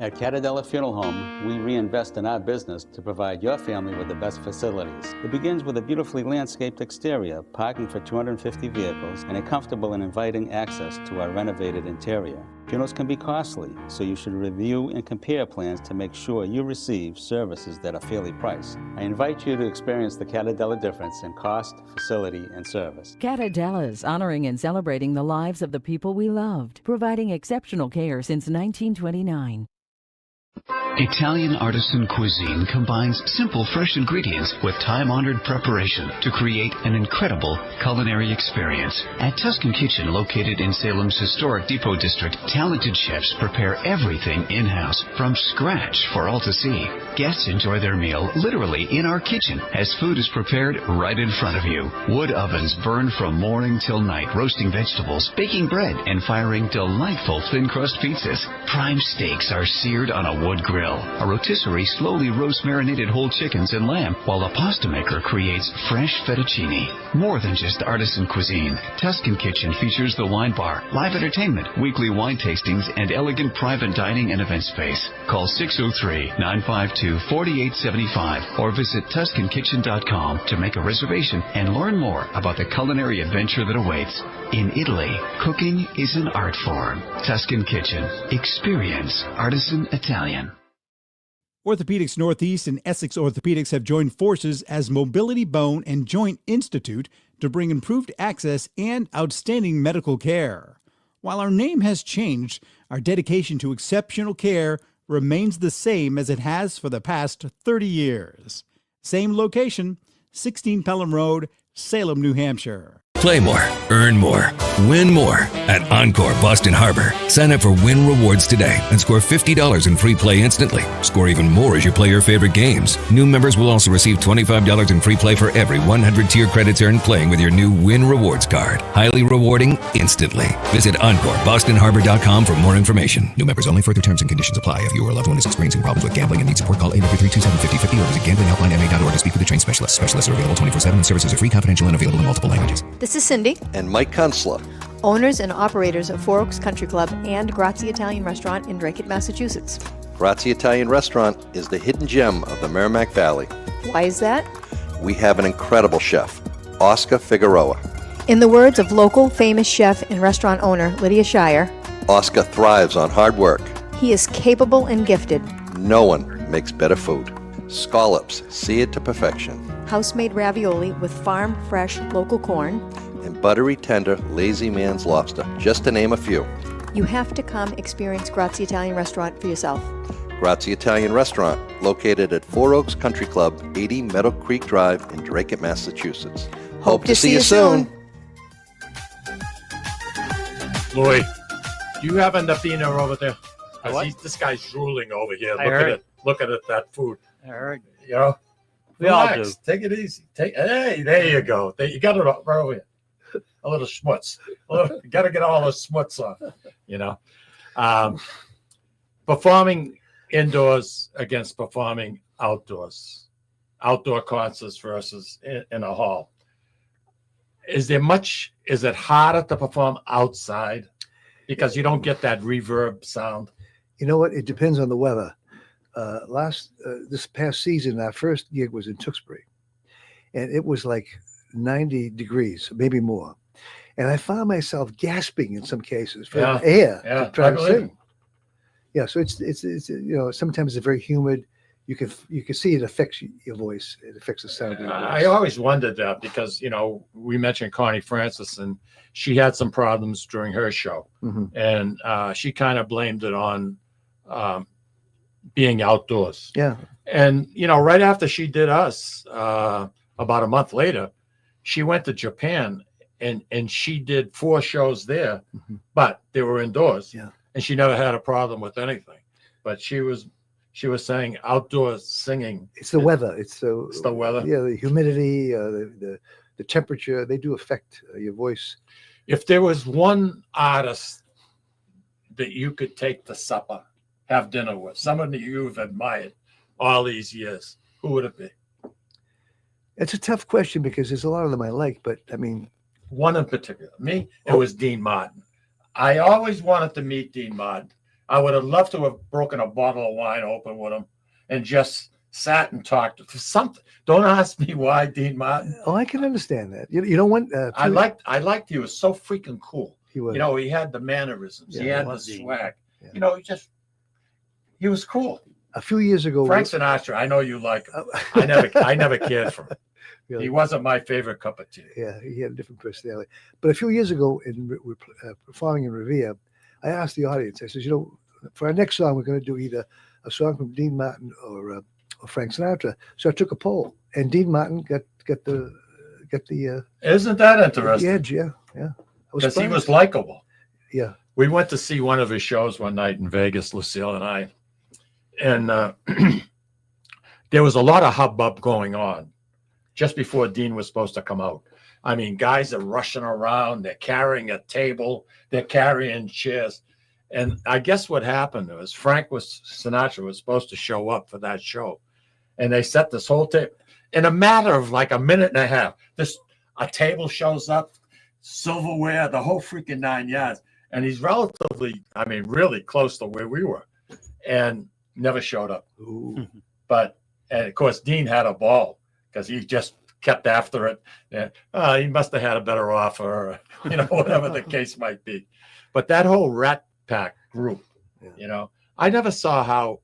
S7: At Catadella Funeral Home, we reinvest in our business to provide your family with the best facilities. It begins with a beautifully landscaped exterior, parking for 250 vehicles, and a comfortable and inviting access to our renovated interior. Funerals can be costly, so you should review and compare plans to make sure you receive services that are fairly priced. I invite you to experience the Catadella difference in cost, facility, and service.
S8: Catadella's, honoring and celebrating the lives of the people we loved, providing exceptional care since 1929.
S9: Italian artisan cuisine combines simple, fresh ingredients with time-honored preparation to create an incredible culinary experience. At Tuscan Kitchen, located in Salem's historic Depot District, talented chefs prepare everything in-house from scratch for all to see. Guests enjoy their meal literally in our kitchen as food is prepared right in front of you. Wood ovens burn from morning till night, roasting vegetables, baking bread, and firing delightful thin-crust pizzas. Prime steaks are seared on a wood grill. A rotisserie slowly roasts marinated whole chickens and lamb, while a pasta maker creates fresh fettuccine. More than just artisan cuisine, Tuscan Kitchen features the wine bar, live entertainment, weekly wine tastings, and elegant private dining and event space. Call 603-952-4875 or visit TuscanKitchen.com to make a reservation and learn more about the culinary adventure that awaits. In Italy, cooking is an art form. Tuscan Kitchen. Experience artisan Italian.
S10: Orthopedics Northeast and Essex Orthopedics have joined forces as Mobility Bone and Joint Institute to bring improved access and outstanding medical care. While our name has changed, our dedication to exceptional care remains the same as it has for the past 30 years. Same location, 16 Pelham Road, Salem, New Hampshire.
S11: Play more, earn more, win more at Encore Boston Harbor. Sign up for Win Rewards today and score $50 in free play instantly. Score even more as you play your favorite games. New members will also receive $25 in free play for every 100 tier credits earned playing with your new Win Rewards card. Highly rewarding instantly. Visit EncoreBostonHarbor.com for more information. New members only. Further terms and conditions apply. If you or a loved one is experiencing problems with gambling and needs support, call 833-277-5050 or visit gamblinghelplinema.org to speak with a trained specialist. Specialists are available 24/7 and services are free, confidential, and available in multiple languages.
S12: This is Cindy,
S13: And Mike Kunstler.
S12: owners and operators of Four Oaks Country Club and Grazie Italian Restaurant in Drake, Massachusetts.
S13: Grazie Italian Restaurant is the hidden gem of the Merrimack Valley.
S12: Why is that?
S13: We have an incredible chef, Oscar Figueroa.
S12: In the words of local famous chef and restaurant owner Lydia Shire,
S13: Oscar thrives on hard work.
S12: he is capable and gifted.
S13: No one makes better food. Scallops, seared to perfection.
S12: House-made ravioli with farm-fresh local corn.
S13: And buttery tender lazy man's lobster, just to name a few.
S12: You have to come experience Grazie Italian Restaurant for yourself.
S13: Grazie Italian Restaurant, located at Four Oaks Country Club, 80 Meadow Creek Drive in Drake, Massachusetts. Hope to see you soon.
S1: Louis, do you have a Navina over there?
S2: What?
S1: This guy's drooling over here.
S2: I
S1: Look
S2: heard.
S1: at it. Look at it, that food.
S2: I heard.
S1: You know?
S2: We all
S1: Relax.
S2: do.
S1: Take it easy. Hey, there you go. You got it right over here. A little schmutz. You got to get all the schmutz off, you know. Performing indoors against performing outdoors. Outdoor concerts versus in a hall. Is it harder to perform outside? Because you don't get that reverb sound.
S3: You know what? It depends on the weather. This past season, our first gig was in Tewksbury, and it was like 90 degrees, maybe more. And I found myself gasping in some cases for air to try to sing. Yeah, so it's sometimes it's very humid. You can see it affects your voice. It affects the sound of your voice.
S1: I always wondered that because we mentioned Connie Francis and she had some problems during her show, and she kind of blamed it on being outdoors.
S3: Yeah.
S1: And, right after she did us, about a month later, she went to Japan and she did 4 shows there, but they were indoors.
S3: Yeah.
S1: And she never had a problem with anything. But she was saying outdoors singing.
S3: It's the weather. It's the
S1: weather.
S3: Yeah, the humidity, the temperature, they do affect your voice.
S1: If there was one artist that you could take to supper, have dinner with, someone that you've admired all these years, who would it be?
S3: It's a tough question because there's a lot of them I like, but I mean,
S1: one in particular. Me, it was Dean Martin. I always wanted to meet Dean Martin. I would have loved to have broken a bottle of wine open with him and just sat and talked for something. Don't ask me why, Dean Martin.
S3: Oh, I can understand that. You don't want.
S1: I liked he was so freaking cool.
S3: He was.
S1: You know, he had the mannerisms.
S3: Yeah,
S1: he had
S3: he
S1: the
S3: was Dean.
S1: swag.
S3: Yeah.
S1: You know, he was cool.
S3: A few years ago,
S1: Frank Sinatra, I know you like him. I never cared for him.
S3: Really?
S1: He wasn't my favorite cup of tea.
S3: Yeah, he had a different personality. But a few years ago, we're performing in Revere, I asked the audience. I said, you know, for our next song, we're going to do either a song from Dean Martin or Frank Sinatra. So I took a poll, and Dean Martin got the.
S1: Isn't that interesting?
S3: The edge, yeah.
S1: Because he was likable.
S3: Yeah.
S1: We went to see one of his shows one night in Vegas, Lucille and I, and there was a lot of hubbub going on just before Dean was supposed to come out. I mean, guys are rushing around. They're carrying a table. They're carrying chairs. And I guess what happened was Sinatra was supposed to show up for that show. And they set this whole table. In a matter of like a minute and a half, a table shows up, silverware, the whole freaking 9 yards. And he's really close to where we were. And never showed up.
S3: Ooh.
S1: And of course, Dean had a ball because he just kept after it. And, he must have had a better offer, or, whatever the case might be. But that whole Rat Pack group, I never saw how,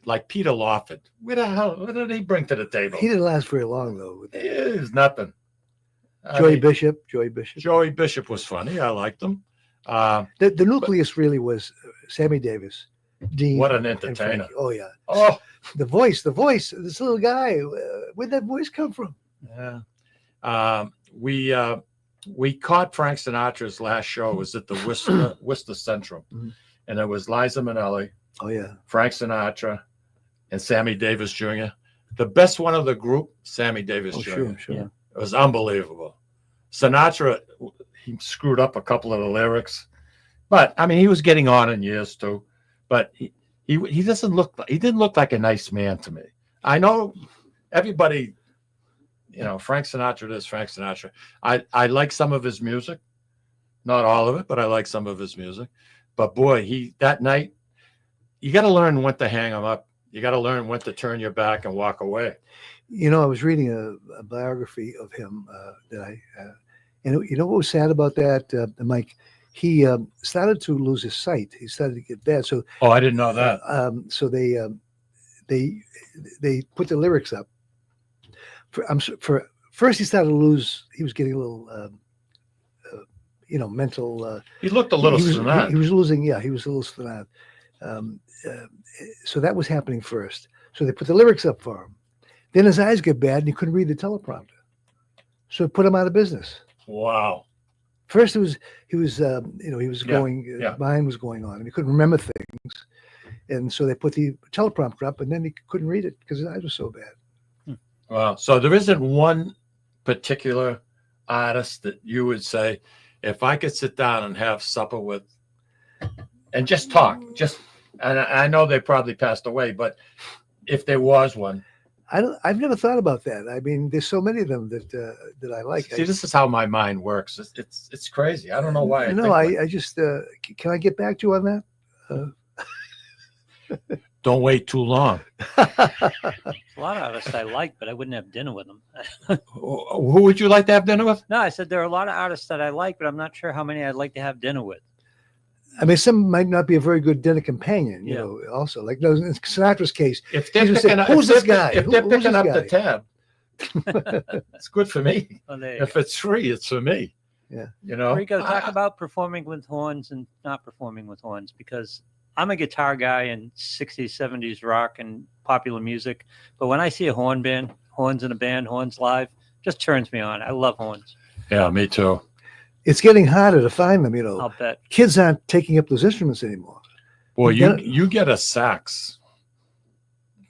S1: like Peter Lawford, what did he bring to the table?
S3: He didn't last very long, though.
S1: It was nothing.
S3: Joey Bishop.
S1: Joey Bishop was funny. I liked him.
S3: The nucleus really was Sammy Davis, Dean.
S1: What an entertainer!
S3: Oh yeah.
S1: Oh,
S3: the voice. This little guy. Where'd that voice come from?
S1: Yeah. We caught Frank Sinatra's last show. It was at the Worcester Central, and it was Liza Minnelli.
S3: Oh yeah.
S1: Frank Sinatra, and Sammy Davis Jr. The best one of the group, Sammy Davis Jr.
S3: Sure.
S1: Yeah. It was unbelievable. Sinatra, he screwed up a couple of the lyrics, but I mean, he was getting on in years too. But he didn't look like a nice man to me. I know everybody, Frank Sinatra is Frank Sinatra. I like some of his music, not all of it, but I like some of his music. But boy, that night, you got to learn when to hang him up. You got to learn when to turn your back and walk away.
S3: I was reading a biography of him and what was sad about that, Mike? He started to lose his sight. He started to get bad. So
S1: I didn't know that.
S3: So they put the lyrics up. For first, he started to lose. He was getting a little, mental.
S1: He looked a little senile.
S3: He was losing. Yeah, he was a little senile. So that was happening first. So they put the lyrics up for him. Then his eyes get bad and he couldn't read the teleprompter. So it put him out of business.
S1: Wow.
S3: First, he was going, his mind was going on and he couldn't remember things. And so they put the teleprompter up and then he couldn't read it because his eyes were so bad.
S1: Wow. So there isn't one particular artist that you would say, if I could sit down and have supper with and just talk, and I know they probably passed away, but if there was one.
S3: I've never thought about that. I mean, there's so many of them that I like.
S1: See, this is how my mind works. It's crazy. I don't know why.
S3: I just can I get back to you on
S1: that? Don't wait too long.
S2: A lot of artists I like, but I wouldn't have dinner with them.
S1: Who would you like to have dinner with?
S2: No, I said there are a lot of artists that I like, but I'm not sure how many I'd like to have dinner with.
S3: I mean, some might not be a very good dinner companion, also. Like in Sinatra's case,
S1: if they're picking up,
S3: who's this guy?
S1: If they're picking up the tab, it's good for me.
S2: Oh,
S1: if it's free, it's for me.
S3: Yeah.
S2: Rico, talk about performing with horns and not performing with horns, because I'm a guitar guy in 60s, 70s rock and popular music. But when I see a horns in a band, horns live, just turns me on. I love horns.
S1: Yeah, me too.
S3: It's getting harder to find them,
S2: I'll bet.
S3: Kids aren't taking up those instruments anymore.
S1: Well, you get a sax.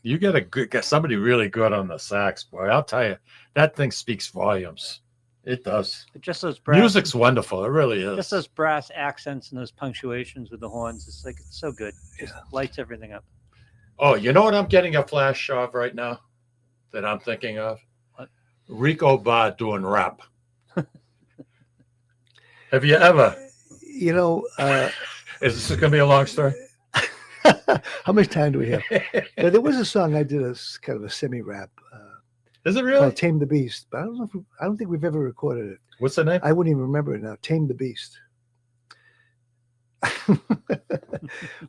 S1: You get somebody really good on the sax, boy. I'll tell you, that thing speaks volumes. It does.
S2: But just those
S1: music's wonderful. It really is.
S2: Just those brass accents and those punctuations with the horns. It's so good. Just lights everything up.
S1: Oh, you know what I'm getting a flash of right now that I'm thinking of?
S2: What?
S1: Rico Barr doing rap. Have you ever?
S3: Is
S1: this going to be a long story?
S3: How much time do we have? Now, there was a song I did kind of a semi-rap.
S1: Is it really?
S3: Called "Tame the Beast," but I don't think we've ever recorded it.
S1: What's the name?
S3: I wouldn't even remember it now. "Tame the Beast."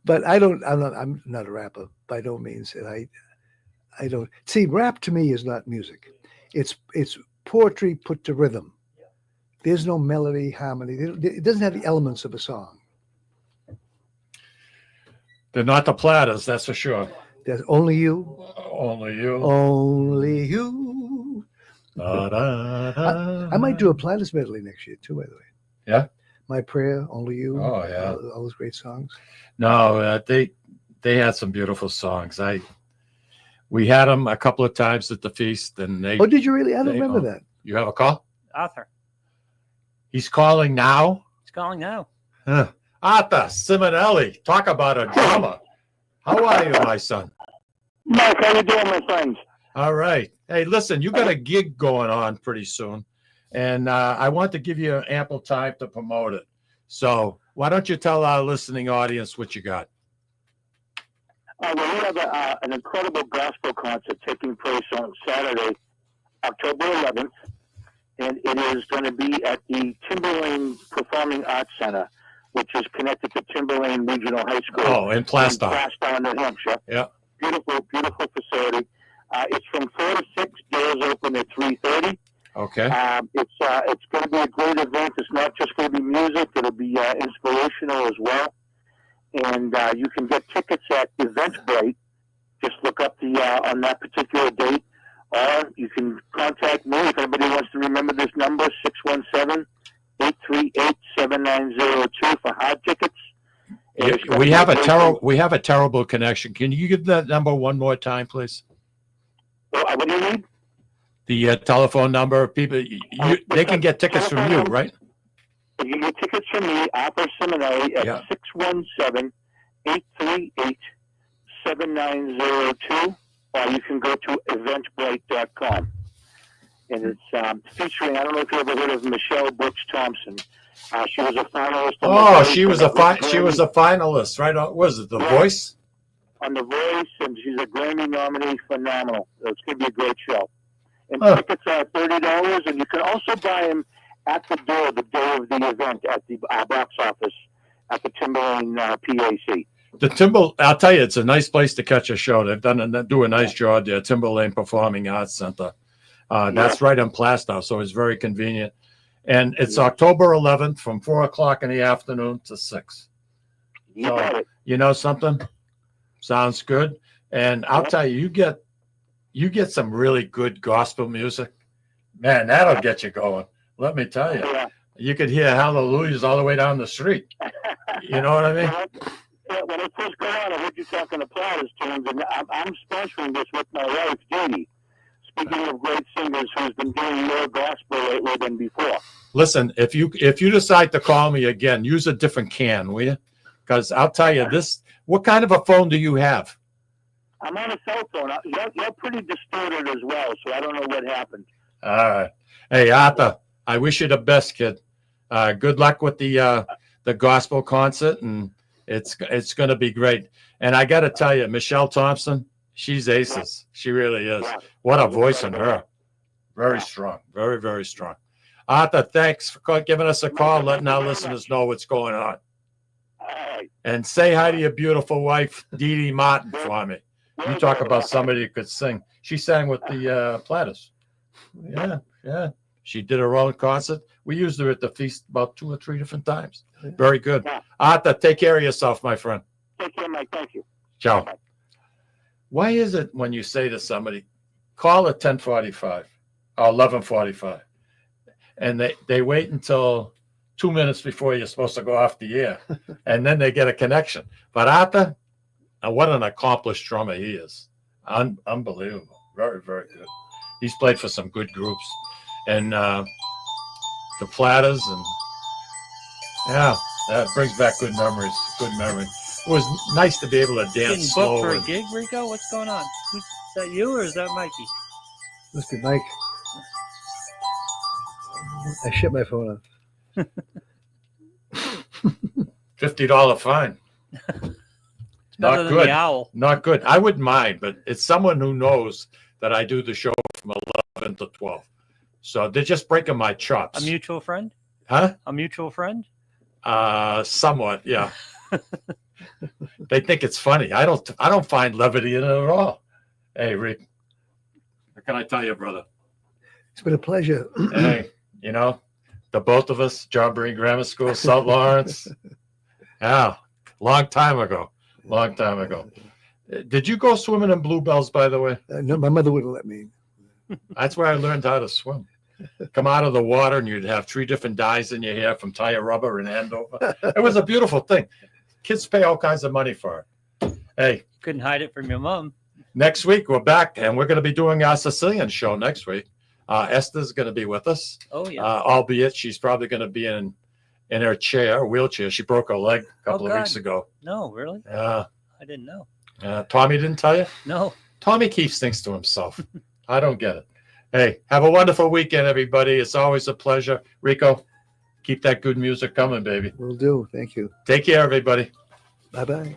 S3: But I'm not a rapper by no means, and I don't see rap to me is not music. It's poetry put to rhythm. There's no melody, harmony. It doesn't have the elements of a song.
S1: They're not the Platters, that's for sure.
S3: There's only you.
S1: Only you.
S3: Only you.
S1: Da, da, da.
S3: I might do a Platters medley next year too, by the way.
S1: Yeah.
S3: My Prayer, Only You.
S1: Oh yeah.
S3: All those great songs.
S1: No, they had some beautiful songs. We had them a couple of times at the feast, and they.
S3: Oh, did you really? I don't remember that.
S1: You have a call?
S2: Arthur.
S1: He's calling now.
S2: He's calling now.
S1: Arthur Simonelli, talk about a drummer. How are you, my son?
S14: Mike, how you doing, my friends?
S1: All right. Hey, listen, you got a gig going on pretty soon, and I want to give you ample time to promote it. So why don't you tell our listening audience what you got?
S14: Well, we have an incredible gospel concert taking place on Saturday, October 11th, and it is going to be at the Timberlane Performing Arts Center, which is connected to Timberlane Regional High School.
S1: Oh, in Plastow.
S14: In Plastow, New Hampshire.
S1: Yeah.
S14: Beautiful, beautiful facility. It's from 4 to 6. Doors open at 3:30.
S1: Okay.
S14: It's going to be a great event. It's not just going to be music. It'll be inspirational as well. And you can get tickets at Eventbrite. Just look up on that particular date. Or you can contact me if anybody wants to remember this number, 617-838-7902 for hard tickets.
S1: We have a terrible connection. Can you give that number one more time, please?
S14: What do you need?
S1: The telephone number. People, they can get tickets from you, right?
S14: You can get tickets from me, Arthur Simonelli, at 617-838-7902, or you can go to eventbrite.com. And it's featuring, I don't know if you ever heard of Michelle Brooks Thompson. She was a finalist.
S1: She was a finalist, right? Was it The Voice?
S14: On The Voice, and she's a Grammy nominee. Phenomenal. It's going to be a great show. And tickets are $30, and you can also buy them at the door the day of the event at the box office at the Timberlane PAC.
S1: I'll tell you, it's a nice place to catch a show. They do a nice job there. Timberlane Performing Arts Center. That's right in Plastow, so it's very convenient. And it's October 11th from 4 o'clock in the afternoon to 6. So, you know something? Sounds good. And I'll tell you, you get some really good gospel music. Man, that'll get you going. Let me tell you. You could hear hallelujahs all the way down the street. You know what I mean?
S14: When I first got on, I heard you talking to Platters tunes, and I'm sponsoring this with my wife, Judy. Speaking of great singers who's been doing more gospel lately than before.
S1: Listen, if you decide to call me again, use a different can, will you? Because I'll tell you this. What kind of a phone do you have?
S14: I'm on a cell phone. You're pretty distorted as well, so I don't know what happened.
S1: All right. Hey, Arthur, I wish you the best, kid. Good luck with the gospel concert, and it's going to be great. And I got to tell you, Michelle Thompson, she's aces. She really is. What a voice in her. Very strong. Very, very strong. Arthur, thanks for giving us a call, letting our listeners know what's going on. And say hi to your beautiful wife, Dee Dee Martin, for me. You talk about somebody who could sing. She sang with the Platters. Yeah. She did her own concert. We used her at the feast about 2 or 3 different times. Very good. Arthur, take care of yourself, my friend.
S14: Take care, Mike. Thank you.
S1: Ciao. Why is it when you say to somebody, call at 10:45 or 11:45, and they wait until 2 minutes before you're supposed to go off the air, and then they get a connection? But Arthur, what an accomplished drummer he is. Unbelievable. Very, very good. He's played for some good groups. And the Platters, and that brings back good memories. Good memory. It was nice to be able to dance slow.
S2: For a gig, Rico? What's going on? Is that you or is that Mikey?
S3: Must be Mike. I shut my phone off.
S1: $50 fine. Not
S2: better than
S1: good.
S2: the owl.
S1: Not good. I wouldn't mind, but it's someone who knows that I do the show from 11 to 12. So they're just breaking my chops.
S2: A mutual friend?
S1: Huh?
S2: A mutual friend?
S1: Somewhat, yeah. They think it's funny. I don't find levity in it at all. Hey, Rick, what can I tell you, brother?
S3: It's been a pleasure.
S1: Hey, the both of us, John Breen Grammar School, St. Lawrence. Yeah, long time ago. Did you go swimming in bluebells, by the way?
S3: No, my mother wouldn't let me.
S1: That's where I learned how to swim. Come out of the water and you'd have 3 different dyes in your hair from tire rubber and Andover. It was a beautiful thing. Kids pay all kinds of money for it. Hey.
S2: Couldn't hide it from your mom.
S1: Next week, we're back, and we're going to be doing our Sicilian show next week. Esther's going to be with us.
S2: Oh, yeah.
S1: Albeit she's probably going to be in her chair, wheelchair. She broke her leg a couple of weeks ago.
S2: No, really?
S1: Yeah.
S2: I didn't know.
S1: Tommy didn't tell you?
S2: No.
S1: Tommy keeps things to himself. I don't get it. Hey, have a wonderful weekend, everybody. It's always a pleasure. Rico, keep that good music coming, baby.
S3: Will do. Thank you.
S1: Take care, everybody.
S3: Bye-bye.